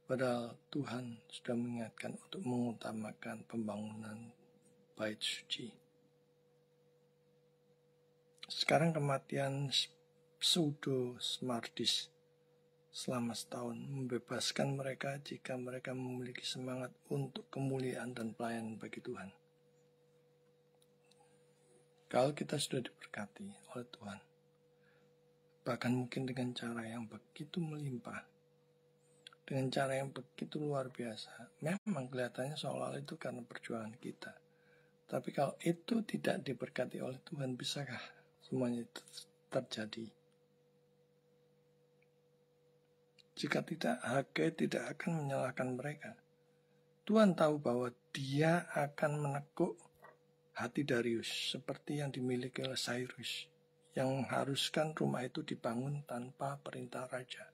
Padahal Tuhan sudah mengingatkan untuk mengutamakan pembangunan bait suci. Sekarang kematian pseudo Smardis selama setahun membebaskan mereka jika mereka memiliki semangat untuk kemuliaan dan pelayanan bagi Tuhan. Kalau kita sudah diberkati oleh Tuhan, bahkan mungkin dengan cara yang begitu melimpah, dengan cara yang begitu luar biasa, memang kelihatannya seolah-olah itu karena perjuangan kita. Tapi kalau itu tidak diberkati oleh Tuhan, bisakah semuanya itu terjadi? Jika tidak, Hage tidak akan menyalahkan mereka. Tuhan tahu bahwa dia akan menekuk hati Darius seperti yang dimiliki oleh Cyrus, yang mengharuskan rumah itu dibangun tanpa perintah raja.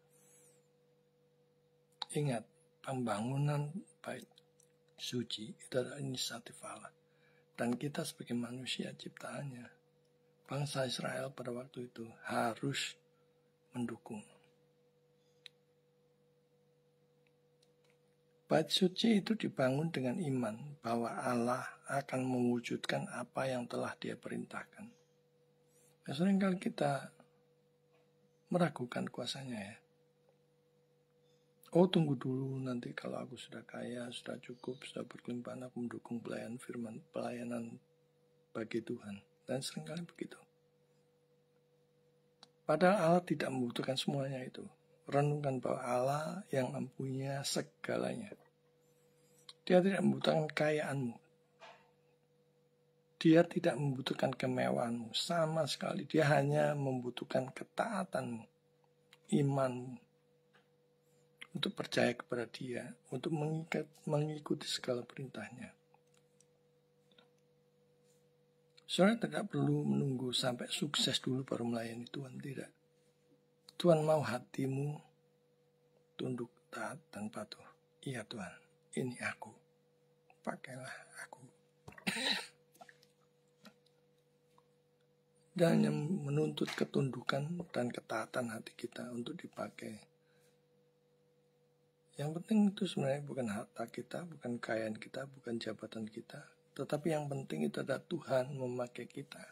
Ingat, pembangunan bait suci itu adalah inisiatif Allah. Dan kita sebagai manusia ciptaannya, bangsa Israel pada waktu itu harus mendukung. Bait suci itu dibangun dengan iman bahwa Allah akan mewujudkan apa yang telah Dia perintahkan. Nah, seringkali kita meragukan kuasanya ya. Oh, tunggu dulu, nanti kalau aku sudah kaya, sudah cukup, sudah berkelimpahan, aku mendukung pelayanan firman, pelayanan bagi Tuhan. Dan seringkali begitu. Padahal Allah tidak membutuhkan semuanya itu. Renungkan bahwa Allah yang mempunyai segalanya. Dia tidak membutuhkan kekayaanmu. Dia tidak membutuhkan kemewahanmu sama sekali. Dia hanya membutuhkan ketaatanmu, imanmu, untuk percaya kepada Dia, untuk mengikuti segala perintahnya. Saudara tidak perlu menunggu sampai sukses dulu baru melayani Tuhan, tidak. Tuhan mau hatimu tunduk, taat, dan patuh. Iya Tuhan, ini aku. Pakailah aku. Dan yang menuntut ketundukan dan ketaatan hati kita untuk dipakai. Yang penting itu sebenarnya bukan harta kita, bukan kekayaan kita, bukan jabatan kita. Tetapi yang penting itu adalah Tuhan memakai kita.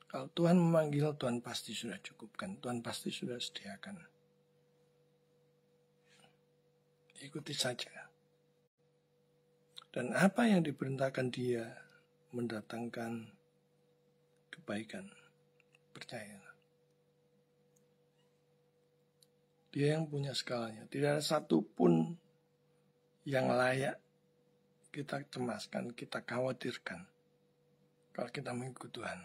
Kalau Tuhan memanggil, Tuhan pasti sudah cukupkan. Tuhan pasti sudah sediakan. Ikuti saja. Dan apa yang diperintahkan Dia mendatangkan kebaikan. Percaya. Dia yang punya segalanya. Tidak ada satupun yang layak kita cemaskan, kita khawatirkan. Kalau kita mengikuti Tuhan.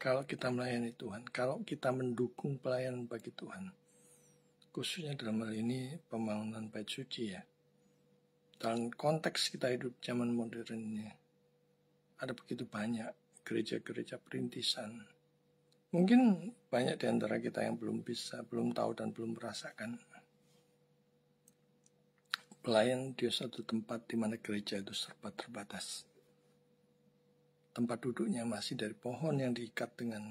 Kalau kita melayani Tuhan. Kalau kita mendukung pelayanan bagi Tuhan. Khususnya dalam hal ini pembangunan bait suci ya. Dalam konteks kita hidup zaman modern ini. Ada begitu banyak gereja-gereja perintisan. Mungkin banyak di antara kita yang belum bisa, belum tahu dan belum merasakan. Pelayan di satu tempat di mana gereja itu serba terbatas. Tempat duduknya masih dari pohon yang diikat dengan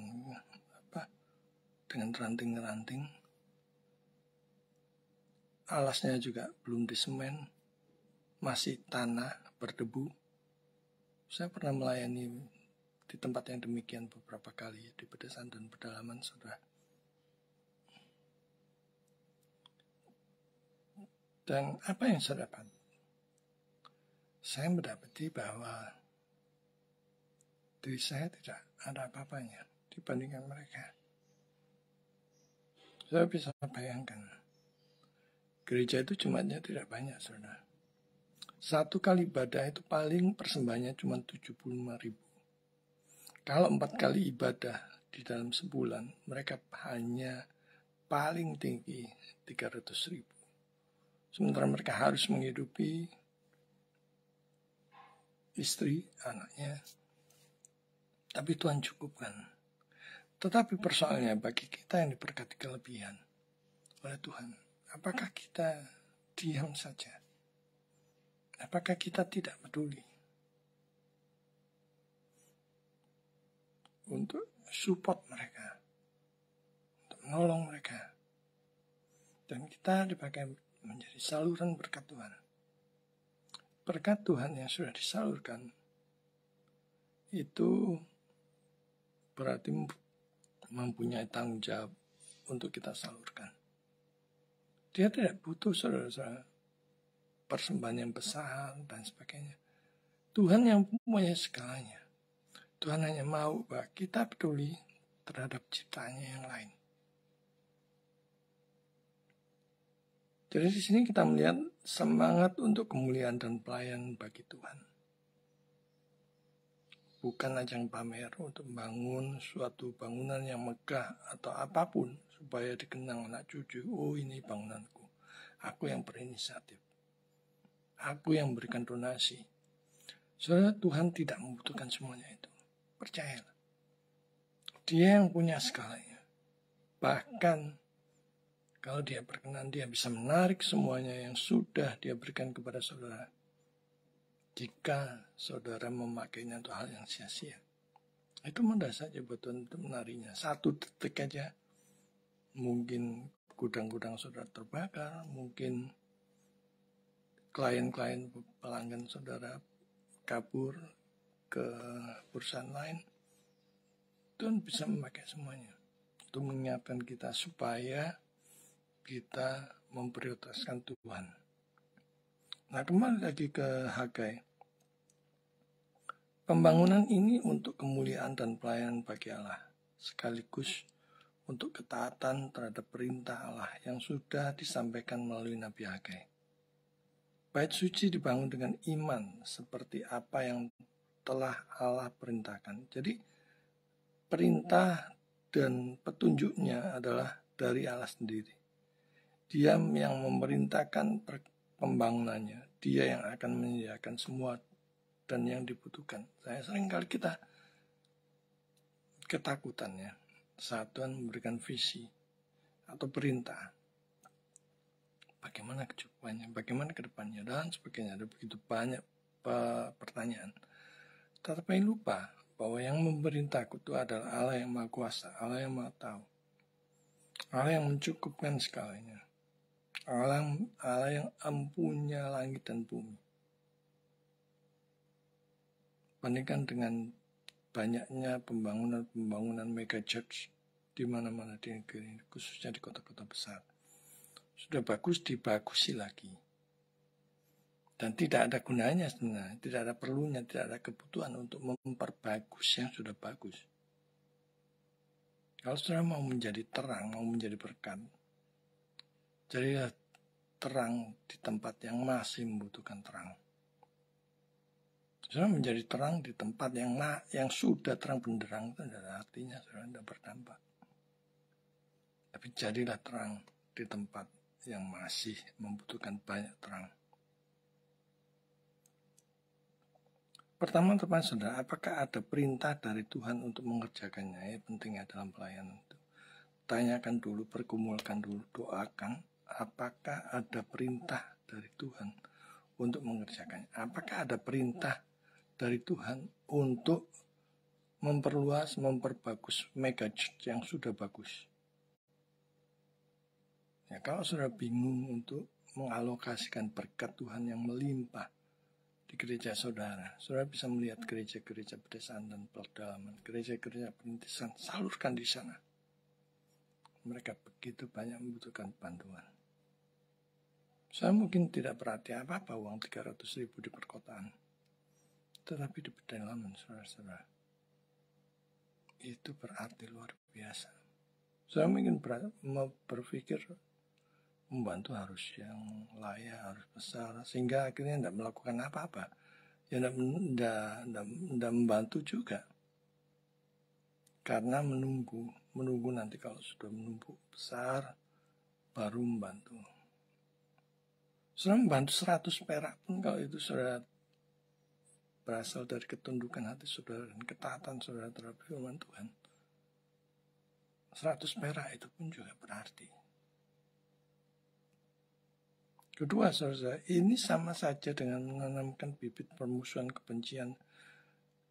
ranting-ranting. Alasnya juga belum disemen, masih tanah berdebu. Saya pernah melayani di tempat yang demikian beberapa kali di pedesaan dan pedalaman, saudara. Dan apa yang saya dapat? Saya mendapati bahwa diri saya tidak ada apa-apanya dibandingkan mereka. Saya bisa bayangkan, gereja itu jemaatnya tidak banyak, saudara. Satu kali ibadah itu paling persembahannya cuma 75.000. Kalau 4 kali ibadah di dalam sebulan, mereka hanya paling tinggi 300.000. Sementara mereka harus menghidupi istri, anaknya. Tapi Tuhan cukupkan. Tetapi persoalannya bagi kita yang diberkati kelebihan oleh Tuhan, apakah kita diam saja? Apakah kita tidak peduli untuk support mereka, untuk menolong mereka? Dan kita dipakai menjadi saluran berkat Tuhan. Berkat Tuhan yang sudah disalurkan itu berarti mempunyai tanggung jawab untuk kita salurkan. Dia tidak butuh saudara-saudara persembahan yang besar dan sebagainya. Tuhan yang punya segalanya. Tuhan hanya mau bahwa kita peduli terhadap ciptaannya yang lain. Jadi di sini kita melihat semangat untuk kemuliaan dan pelayanan bagi Tuhan. Bukan ajang pamer untuk membangun suatu bangunan yang megah atau apapun supaya dikenang anak cucu. Oh, ini bangunanku. Aku yang berinisiatif. Aku yang berikan donasi. Saudara, Tuhan tidak membutuhkan semuanya itu. Percayalah. Dia yang punya segalanya. Bahkan kalau dia berkenan, dia bisa menarik semuanya yang sudah dia berikan kepada saudara. Jika saudara memakainya untuk hal yang sia-sia. Itu mudah saja buat Tuhan untuk menarinya. 1 detik aja. Mungkin gudang-gudang saudara terbakar. Mungkin klien-klien pelanggan saudara kabur ke perusahaan lain. Tuhan bisa memakai semuanya. Untuk mengingatkan kita supaya kita memprioritaskan Tuhan. Nah, kembali lagi ke Hagai. Pembangunan ini untuk kemuliaan dan pelayanan bagi Allah, sekaligus untuk ketaatan terhadap perintah Allah yang sudah disampaikan melalui Nabi Hagai. Bait suci dibangun dengan iman seperti apa yang telah Allah perintahkan. Jadi, perintah dan petunjuknya adalah dari Allah sendiri. Dia yang memerintahkan pembangunannya. Dia yang akan menyediakan semua dan yang dibutuhkan. Seringkali kita ketakutannya saat Tuhan memberikan visi atau perintah. Bagaimana kecukupannya, bagaimana ke depannya, dan sebagainya. Ada begitu banyak pertanyaan. Tetapi lupa bahwa yang memerintahku itu adalah Allah yang Maha Kuasa, Allah yang Maha Tahu. Allah yang mencukupkan segalanya. Allah yang empunya langit dan bumi. Bandingkan dengan banyaknya pembangunan mega church di mana-mana di negeri, khususnya di kota-kota besar. Sudah bagus, dibagusi lagi. Dan tidak ada gunanya sebenarnya, tidak ada perlunya, tidak ada kebutuhan untuk memperbagus yang sudah bagus. Kalau saudara mau menjadi terang, mau menjadi berkat, jadilah terang di tempat yang masih membutuhkan terang. Saudara menjadi terang di tempat yang sudah terang benderang, itu tidak ada artinya, saudara tidak berdampak. Tapi jadilah terang di tempat yang masih membutuhkan banyak terang. Pertama-tama saudara, apakah ada perintah dari Tuhan untuk mengerjakannya? Ya, pentingnya dalam pelayanan itu. Tanyakan dulu, pergumulkan dulu, doakan. Apakah ada perintah dari Tuhan untuk mengerjakannya? Apakah ada perintah dari Tuhan untuk memperluas, memperbagus mega church yang sudah bagus? Ya, kalau saudara bingung untuk mengalokasikan berkat Tuhan yang melimpah di gereja saudara, saudara bisa melihat gereja-gereja pedesaan dan pedalaman, gereja-gereja perintisan, salurkan di sana. Mereka begitu banyak membutuhkan bantuan. Saya mungkin tidak perhati apa-apa uang 300.000 di perkotaan. Tetapi di pedalaman, saudara-saudara, itu berarti luar biasa. Saya mungkin berpikir membantu harus yang layak, harus besar, sehingga akhirnya tidak melakukan apa-apa. Ya tidak membantu juga. Karena menunggu nanti kalau sudah menumpuk besar, baru membantu. Saudara membantu 100 perak pun kalau itu saudara berasal dari ketundukan hati saudara dan ketaatan saudara terhadap firman Tuhan. 100 perak itu pun juga berarti. Kedua saudara, ini sama saja dengan menanamkan bibit permusuhan kebencian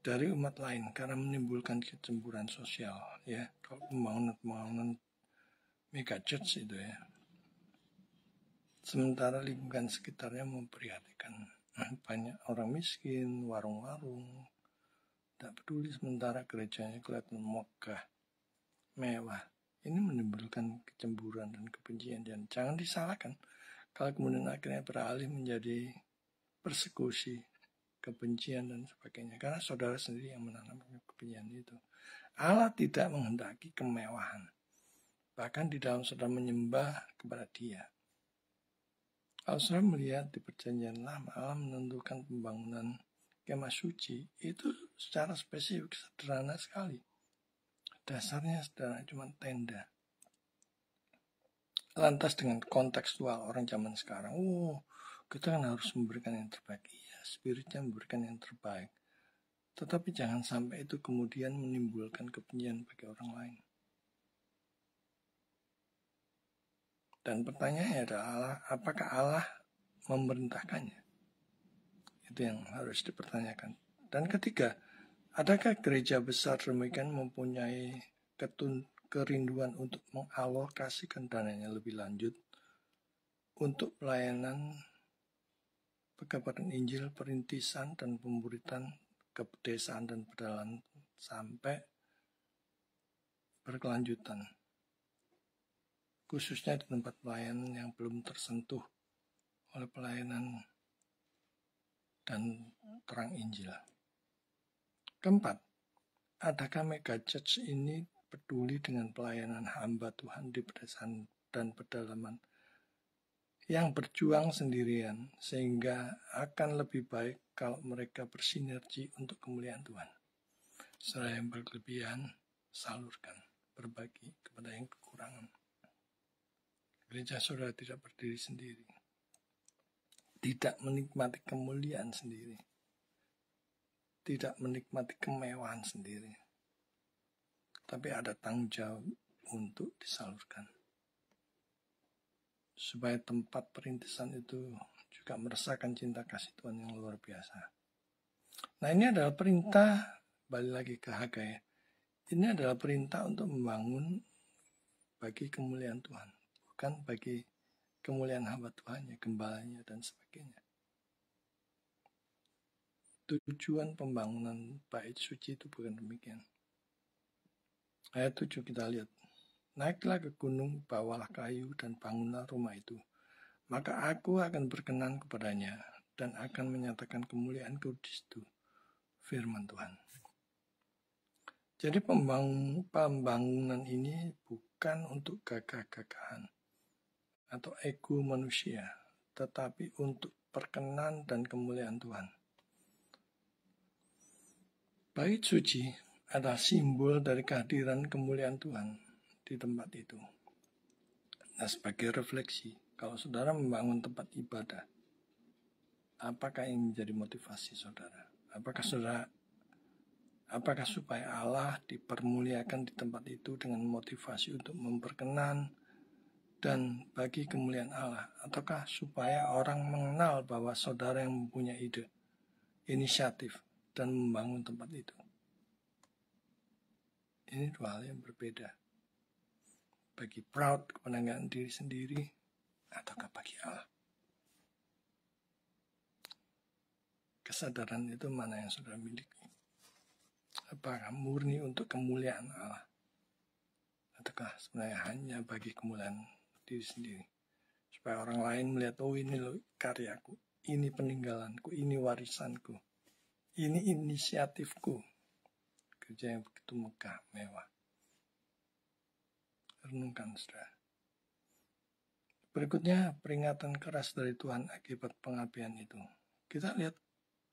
dari umat lain karena menimbulkan kecemburuan sosial. Ya, kalau pembangunan mega church itu ya. Sementara lingkungan sekitarnya memprihatinkan. Banyak orang miskin, warung-warung, tak peduli, sementara gerejanya kelihatan megah, mewah. Ini menimbulkan kecemburuan dan kebencian, dan jangan disalahkan kalau kemudian akhirnya beralih menjadi persekusi, kebencian dan sebagainya, karena saudara sendiri yang menanamkan kebencian itu. Allah tidak menghendaki kemewahan, bahkan di dalam saudara menyembah kepada Dia. Kalau saudara melihat di perjanjian lama, Allah menentukan pembangunan kemah suci itu secara spesifik, sederhana sekali. Dasarnya sederhana, cuma tenda. Lantas dengan kontekstual orang zaman sekarang, kita kan harus memberikan yang terbaik. Iya, spiritnya memberikan yang terbaik. Tetapi jangan sampai itu kemudian menimbulkan kebencian bagi orang lain. Dan pertanyaannya adalah, apakah Allah memerintahkannya? Itu yang harus dipertanyakan. Dan ketiga, adakah gereja besar demikian mempunyai kerinduan untuk mengalokasikan dananya lebih lanjut untuk pelayanan pekabaran Injil, perintisan, dan pemberitaan kepedesaan dan pedalaman sampai berkelanjutan, khususnya di tempat pelayanan yang belum tersentuh oleh pelayanan dan terang Injil. Keempat, adakah mega church ini peduli dengan pelayanan hamba Tuhan di pedesaan dan pedalaman yang berjuang sendirian, sehingga akan lebih baik kalau mereka bersinergi untuk kemuliaan Tuhan. Saudara yang berlebihan, salurkan, berbagi kepada yang kekurangan. Gereja saudara tidak berdiri sendiri, tidak menikmati kemuliaan sendiri, tidak menikmati kemewahan sendiri, tapi ada tanggung jawab untuk disalurkan, supaya tempat perintisan itu juga merasakan cinta kasih Tuhan yang luar biasa. Nah, ini adalah perintah, balik lagi ke Hagai, ini adalah perintah untuk membangun bagi kemuliaan Tuhan, bukan bagi kemuliaan hamba Tuhannya, gembalanya, dan sebagainya. Tujuan pembangunan bait suci itu bukan demikian. Ayat 7 kita lihat. Naiklah ke gunung, bawalah kayu, dan bangunlah rumah itu. Maka aku akan berkenan kepadanya, dan akan menyatakan kemuliaanku di situ. Firman Tuhan. Jadi pembangunan ini bukan untuk gagah-gagahan atau ego manusia, tetapi untuk perkenan dan kemuliaan Tuhan. Bait suci adalah simbol dari kehadiran kemuliaan Tuhan di tempat itu. Nah, sebagai refleksi, kalau saudara membangun tempat ibadah, apakah yang menjadi motivasi saudara? Apakah supaya Allah dipermuliakan di tempat itu dengan motivasi untuk memperkenan dan bagi kemuliaan Allah? Ataukah supaya orang mengenal bahwa saudara yang mempunyai ide, inisiatif, dan membangun tempat itu? Ini dua hal yang berbeda. Bagi proud, kebanggaan diri sendiri, ataukah bagi Allah? Kesadaran itu mana yang saudara miliki? Apakah murni untuk kemuliaan Allah? Ataukah sebenarnya hanya bagi kemuliaan diri sendiri? Supaya orang lain melihat, ini loh karyaku, ini peninggalanku, ini warisanku, ini inisiatifku. Kerja yang begitu megah, mewah. Renungkan, saudara. Berikutnya, peringatan keras dari Tuhan akibat pengabaian itu. Kita lihat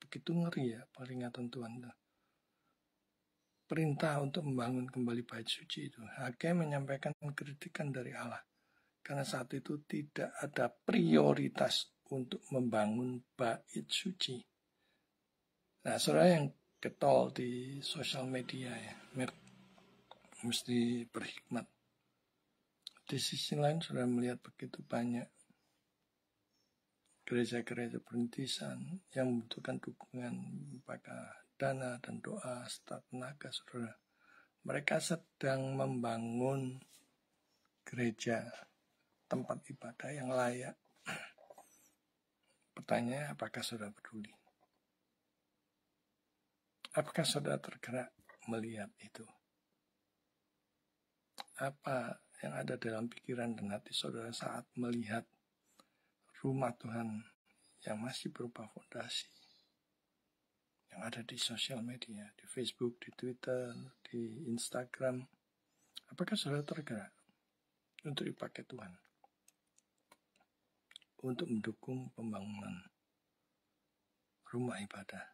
begitu ngeri ya peringatan Tuhan itu. Perintah untuk membangun kembali bait suci itu. Hagai menyampaikan kritikan dari Allah. Karena saat itu tidak ada prioritas untuk membangun bait suci. Nah, saudara yang getol di sosial media ya, mesti berhikmat. Di sisi lain sudah melihat begitu banyak gereja-gereja perintisan yang membutuhkan dukungan, apakah dana dan doa serta tenaga saudara. Mereka sedang membangun gereja, tempat ibadah yang layak, Pertanyaannya, apakah saudara peduli? Apakah saudara tergerak melihat itu? Apa yang ada dalam pikiran dan hati saudara saat melihat rumah Tuhan yang masih berupa fondasi, yang ada di sosial media, di Facebook, di Twitter, di Instagram? Apakah saudara tergerak untuk dipakai Tuhan untuk mendukung pembangunan rumah ibadah?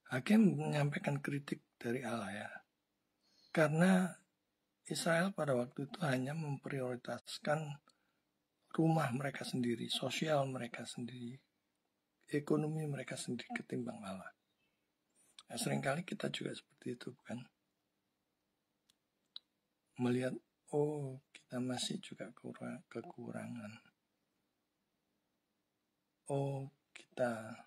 Hakim menyampaikan kritik dari Allah ya, karena Israel pada waktu itu hanya memprioritaskan rumah mereka sendiri, sosial mereka sendiri, ekonomi mereka sendiri ketimbang Allah. Nah, seringkali kita juga seperti itu, bukan? Melihat, oh kita masih juga kekurangan. Oh kita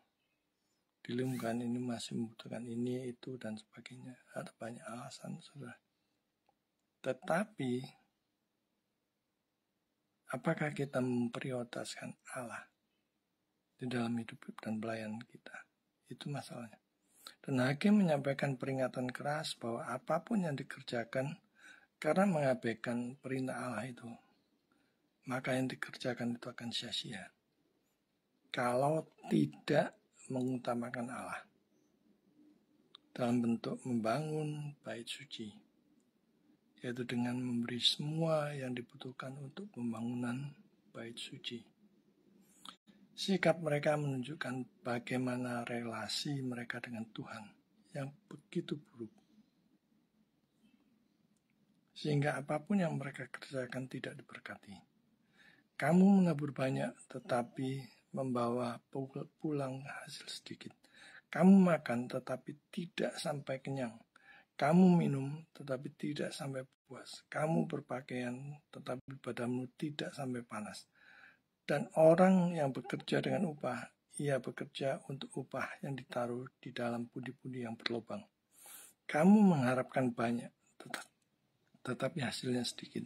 di lingkungan ini masih membutuhkan ini, itu, dan sebagainya. Ada banyak alasan, saudara. Tetapi, apakah kita memprioritaskan Allah di dalam hidup dan pelayanan kita? Itu masalahnya. Dan hakim menyampaikan peringatan keras bahwa apapun yang dikerjakan karena mengabaikan perintah Allah itu, maka yang dikerjakan itu akan sia-sia. Kalau tidak mengutamakan Allah dalam bentuk membangun bait suci, yaitu dengan memberi semua yang dibutuhkan untuk pembangunan bait suci. Sikap mereka menunjukkan bagaimana relasi mereka dengan Tuhan yang begitu buruk. Sehingga apapun yang mereka kerjakan tidak diberkati. Kamu menabur banyak tetapi membawa pulang hasil sedikit. Kamu makan tetapi tidak sampai kenyang. Kamu minum tetapi tidak sampai puas. Kamu berpakaian tetapi badanmu tidak sampai panas. Dan orang yang bekerja dengan upah, ia bekerja untuk upah yang ditaruh di dalam pundi-pundi yang berlubang. Kamu mengharapkan banyak tetapi hasilnya sedikit.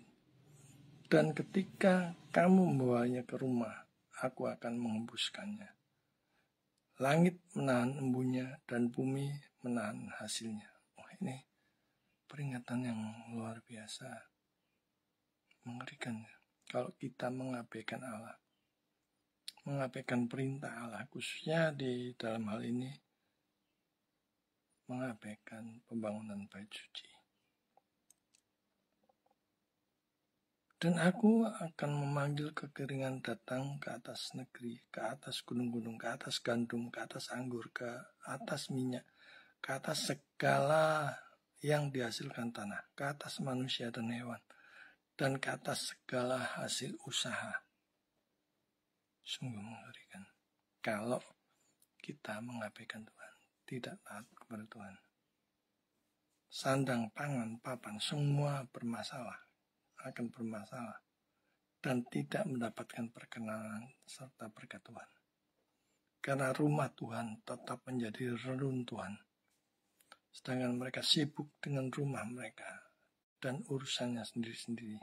Dan ketika kamu membawanya ke rumah, aku akan menghembuskannya. Langit menahan embunnya dan bumi menahan hasilnya. Ini peringatan yang luar biasa, mengerikan. Kalau kita mengabaikan Allah, mengabaikan perintah Allah, khususnya di dalam hal ini, mengabaikan pembangunan bait suci. Dan aku akan memanggil kekeringan datang ke atas negeri, ke atas gunung-gunung, ke atas gandum, ke atas anggur, ke atas minyak, ke atas segala yang dihasilkan tanah, ke atas manusia dan hewan, dan ke atas segala hasil usaha. Sungguh mengerikan kalau kita mengabaikan Tuhan, tidak taat kepada Tuhan. Sandang, pangan, papan, semua akan bermasalah dan tidak mendapatkan perkenanan serta berkat Tuhan. Karena rumah Tuhan tetap menjadi reruntuhan. Sedangkan mereka sibuk dengan rumah mereka dan urusannya sendiri-sendiri.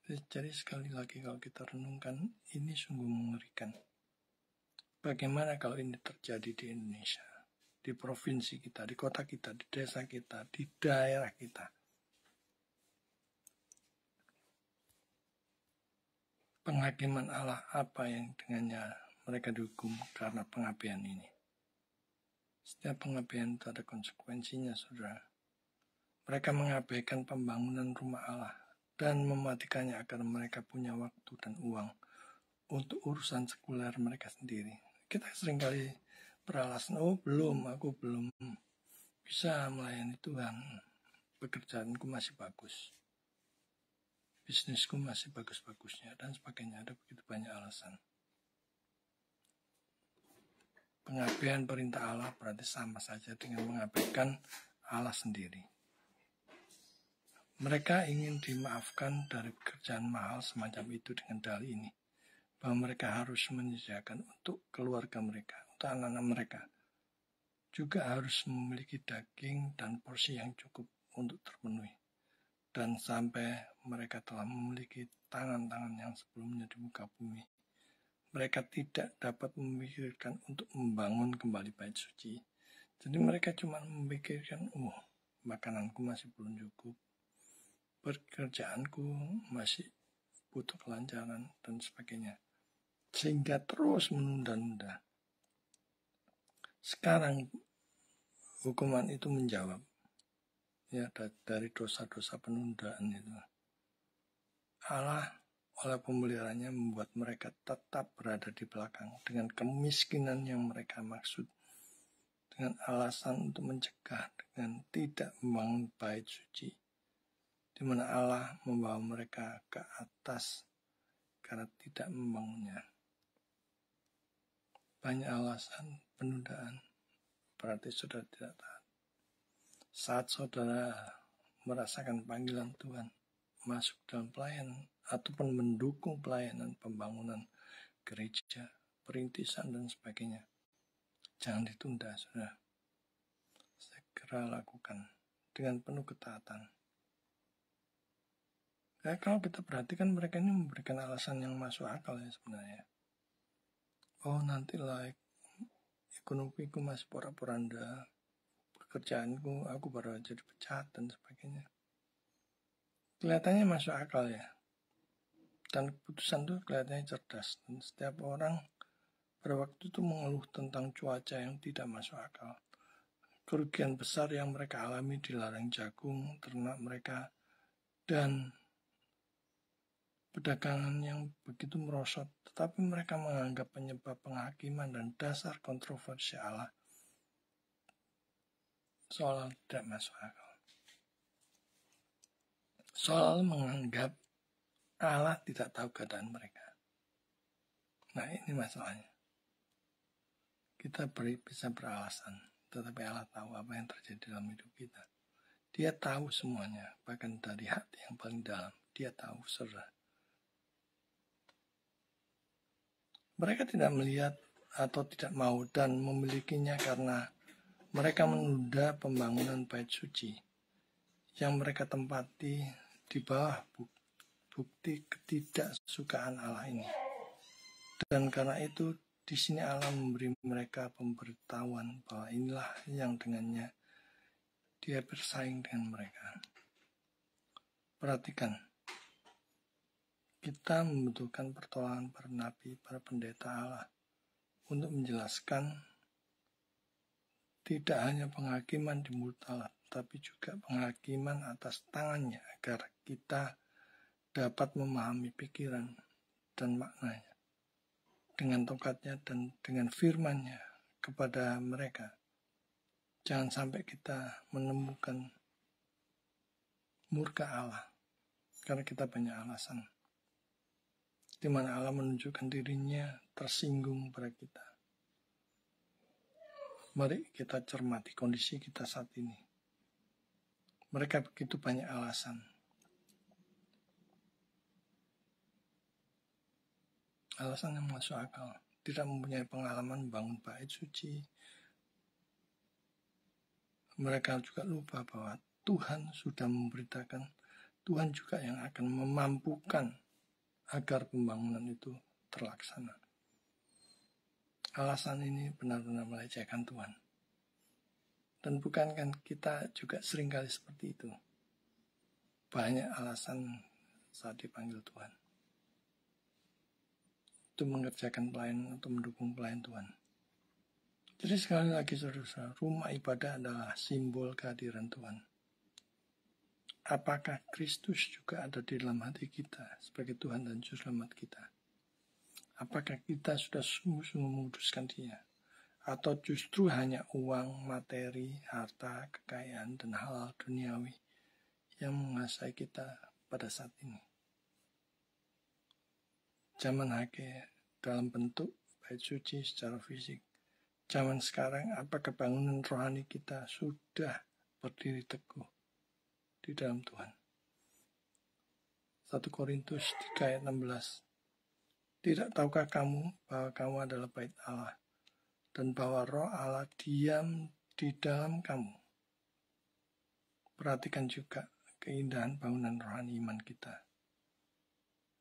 Jadi sekali lagi kalau kita renungkan, ini sungguh mengerikan. Bagaimana kalau ini terjadi di Indonesia, di provinsi kita, di kota kita, di desa kita, di daerah kita? Penghakiman Allah apa yang dengannya mereka dihukum karena pengabaian ini? Setiap pengabaian itu ada konsekuensinya, saudara. Mereka mengabaikan pembangunan rumah Allah dan mematikannya agar mereka punya waktu dan uang untuk urusan sekuler mereka sendiri. Kita seringkali beralasan, aku belum bisa melayani Tuhan. Pekerjaanku masih bagus. Bisnisku masih bagus-bagusnya dan sebagainya. Ada begitu banyak alasan. Pengabaian perintah Allah berarti sama saja dengan mengabaikan Allah sendiri. Mereka ingin dimaafkan dari pekerjaan mahal semacam itu dengan dalih ini, bahwa mereka harus menyediakan untuk keluarga mereka, untuk anak-anak mereka, juga harus memiliki daging dan porsi yang cukup untuk terpenuhi. dan sampai mereka telah memiliki tangan-tangan yang sebelumnya di muka bumi, mereka tidak dapat memikirkan untuk membangun kembali bait suci. Jadi mereka cuma memikirkan, makananku masih belum cukup, pekerjaanku masih butuh kelancaran, dan sebagainya. Sehingga terus menunda-nunda. Sekarang hukuman itu menjawab, ya, dari dosa-dosa penundaan itu. Allah oleh pemeliharanya membuat mereka tetap berada di belakang dengan kemiskinan yang mereka maksud, dengan alasan untuk mencegah dengan tidak membangun bait suci, di mana Allah membawa mereka ke atas karena tidak membangunnya. Banyak alasan penundaan, berarti saudara tidak taat. Saat saudara merasakan panggilan Tuhan, masuk dalam pelayanan, ataupun mendukung pelayanan pembangunan gereja, perintisan, dan sebagainya, jangan ditunda, saudara. Segera lakukan dengan penuh ketaatan. Ya, kalau kita perhatikan, mereka ini memberikan alasan yang masuk akal ya sebenarnya. Nantilah ekonomiku masih porak-poranda, pekerjaanku aku baru aja dipecat, dan sebagainya. Kelihatannya masuk akal ya. Dan keputusan itu kelihatannya cerdas. Dan setiap orang pada waktu itu mengeluh tentang cuaca yang tidak masuk akal. Kerugian besar yang mereka alami di ladang jagung, ternak mereka, dan perdagangan yang begitu merosot. Tetapi mereka menganggap penyebab penghakiman dan dasar kontroversi Allah seolah tidak masuk akal. Seolah menganggap Allah tidak tahu keadaan mereka. Nah, ini masalahnya. Kita bisa beralasan, tetapi Allah tahu apa yang terjadi dalam hidup kita. Dia tahu semuanya, bahkan dari hati yang paling dalam. Dia tahu, saudara. Mereka tidak melihat atau tidak mau dan memilikinya karena mereka menunda pembangunan bait suci yang mereka tempati di bawah bukti ketidaksukaan Allah ini. Dan karena itu di sini Allah memberi mereka pemberitahuan bahwa inilah yang dengannya dia bersaing dengan mereka. Perhatikan, kita membutuhkan pertolongan para nabi, para pendeta Allah untuk menjelaskan tidak hanya penghakiman di mulut Allah, tapi juga penghakiman atas tangannya agar kita dapat memahami pikiran dan maknanya dengan tokatnya dan dengan firman-Nya kepada mereka. Jangan sampai kita menemukan murka Allah karena kita banyak alasan, di mana Allah menunjukkan dirinya tersinggung pada kita. Mari kita cermati kondisi kita saat ini. Mereka begitu banyak alasan. Alasan yang masuk akal. Tidak mempunyai pengalaman membangun bait suci. Mereka juga lupa bahwa Tuhan sudah memberitakan, Tuhan juga yang akan memampukan agar pembangunan itu terlaksana. Alasan ini benar-benar melecehkan Tuhan. Dan bukankah kita juga seringkali seperti itu? Banyak alasan saat dipanggil Tuhan. Itu mengerjakan pelayanan atau mendukung pelayanan Tuhan. Jadi sekali lagi saudara, rumah ibadah adalah simbol kehadiran Tuhan. Apakah Kristus juga ada di dalam hati kita sebagai Tuhan dan Juru Selamat kita? Apakah kita sudah sungguh-sungguh menguduskan Dia? Atau justru hanya uang, materi, harta, kekayaan, dan hal-hal duniawi yang menguasai kita pada saat ini? Zaman Hage dalam bentuk bait suci secara fisik. Zaman sekarang, apakah bangunan rohani kita sudah berdiri teguh di dalam Tuhan? 1 Korintus 3 ayat 16. Tidak tahukah kamu bahwa kamu adalah bait Allah dan bahwa roh Allah diam di dalam kamu? Perhatikan juga keindahan bangunan rohani iman kita.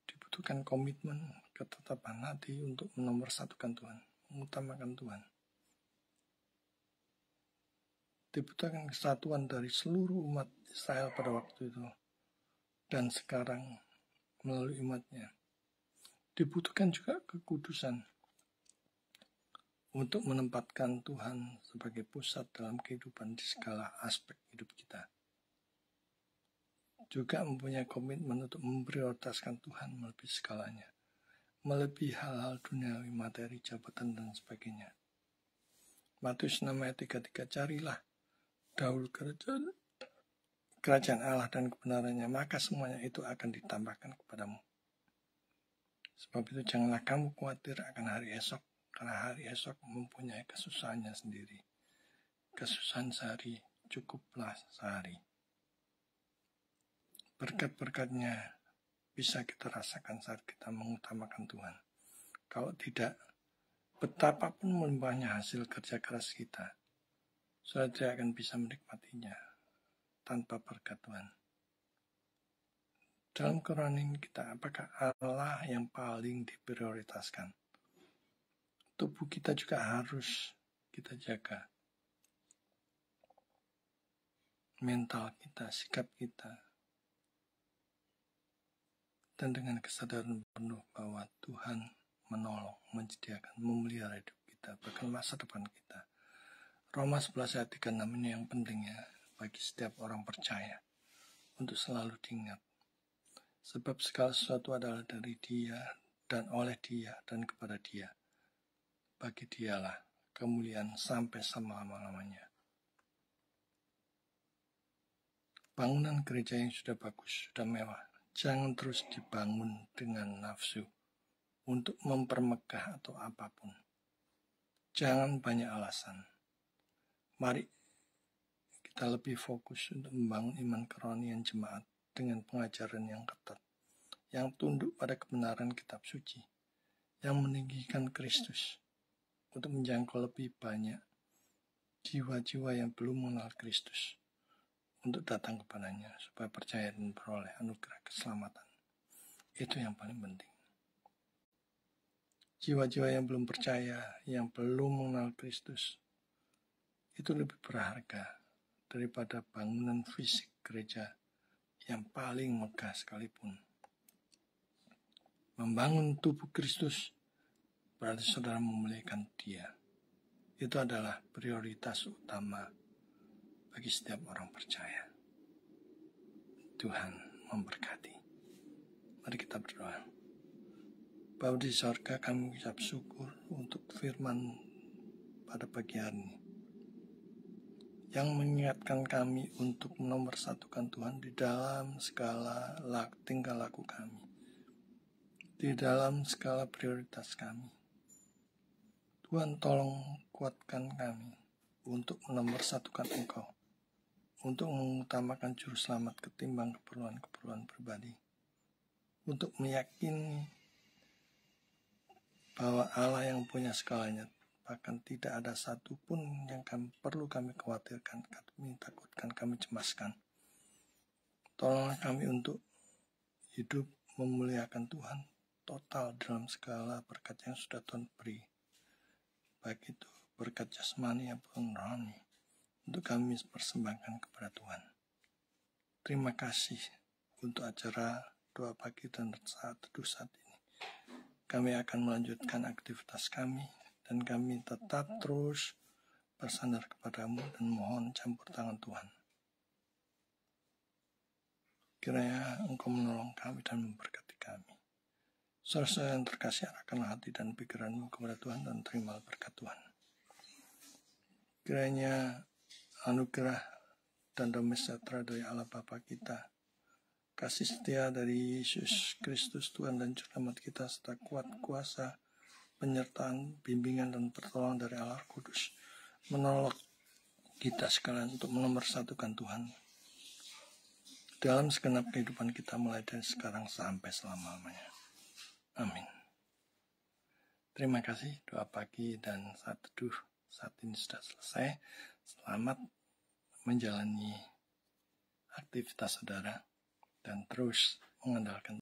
Dibutuhkan komitmen, ketetapan hati untuk menomorsatukan Tuhan, mengutamakan Tuhan. Dibutuhkan kesatuan dari seluruh umat Israel pada waktu itu dan sekarang melalui umatnya. Dibutuhkan juga kekudusan untuk menempatkan Tuhan sebagai pusat dalam kehidupan di segala aspek hidup kita. Juga mempunyai komitmen untuk memprioritaskan Tuhan melebihi segalanya, melebihi hal-hal duniawi, materi, jabatan, dan sebagainya. Matius 6 ayat 33, carilah dahulu kerajaan Allah dan kebenarannya, maka semuanya itu akan ditambahkan kepadamu. Sebab itu janganlah kamu khawatir akan hari esok, karena hari esok mempunyai kesusahannya sendiri. Kesusahan sehari cukuplah sehari. Berkat-berkatnya bisa kita rasakan saat kita mengutamakan Tuhan. Kalau tidak, betapapun melimpahnya hasil kerja keras kita, saudara tidak akan bisa menikmatinya tanpa berkat Tuhan. Dalam kerohanian kita, apakah Allah yang paling diprioritaskan? Tubuh kita juga harus kita jaga. Mental kita, sikap kita. Dan dengan kesadaran penuh bahwa Tuhan menolong, menyediakan, memelihara hidup kita, bahkan masa depan kita. Roma 11 ayat 36 ini yang pentingnya bagi setiap orang percaya untuk selalu diingat. Sebab segala sesuatu adalah dari Dia dan oleh Dia dan kepada Dia. Bagi Dialah kemuliaan sampai selama-lamanya. Bangunan gereja yang sudah bagus, sudah mewah, jangan terus dibangun dengan nafsu untuk mempermegah atau apapun. Jangan banyak alasan. Mari kita lebih fokus untuk membangun iman kerohanian jemaat dengan pengajaran yang ketat, yang tunduk pada kebenaran kitab suci, yang meninggikan Kristus untuk menjangkau lebih banyak jiwa-jiwa yang belum mengenal Kristus untuk datang kepadanya supaya percaya dan beroleh anugerah keselamatan. Itu yang paling penting. Jiwa-jiwa yang belum percaya, yang belum mengenal Kristus, itu lebih berharga daripada bangunan fisik gereja yang paling megah sekalipun. Membangun tubuh Kristus berarti saudara memuliakan Dia. Itu adalah prioritas utama bagi setiap orang percaya. Tuhan memberkati. Mari kita berdoa. Bapa di sorga, kami mengucap syukur untuk firman pada pagi hari ini, yang mengingatkan kami untuk menomorsatukan Tuhan di dalam segala tingkah laku kami, di dalam segala prioritas kami. Tuhan, tolong kuatkan kami untuk menomorsatukan Engkau, untuk mengutamakan juru selamat ketimbang keperluan-keperluan pribadi, untuk meyakini bahwa Allah yang punya segalanya, bahkan tidak ada satupun yang perlu kami khawatirkan, kami takutkan, kami cemaskan. Tolonglah kami untuk hidup memuliakan Tuhan total dalam segala berkat yang sudah Tuhan beri, baik itu berkat jasmani maupun rohani, untuk kami persembahkan kepada Tuhan. Terima kasih untuk acara doa pagi dan saat teduh saat ini. Kami akan melanjutkan aktivitas kami, dan kami tetap terus bersandar kepadamu dan mohon campur tangan Tuhan. Kiranya Engkau menolong kami dan memberkati kami. Saudara yang terkasih, arahkanlah hati dan pikiranmu kepada Tuhan dan terimalah berkat Tuhan. Kiranya anugerah dan damai sejahtera dari Allah Bapa kita, kasih setia dari Yesus Kristus Tuhan dan Juru Selamat kita, serta kuat kuasa, penyertaan, bimbingan, dan pertolongan dari Allah Kudus menolong kita sekalian untuk menomorsatukan Tuhan dalam segenap kehidupan kita, mulai dari sekarang sampai selama-lamanya. Amin. Terima kasih, doa pagi dan saat teduh saat ini sudah selesai. Selamat menjalani aktivitas aktivitas saudara dan terus mengandalkan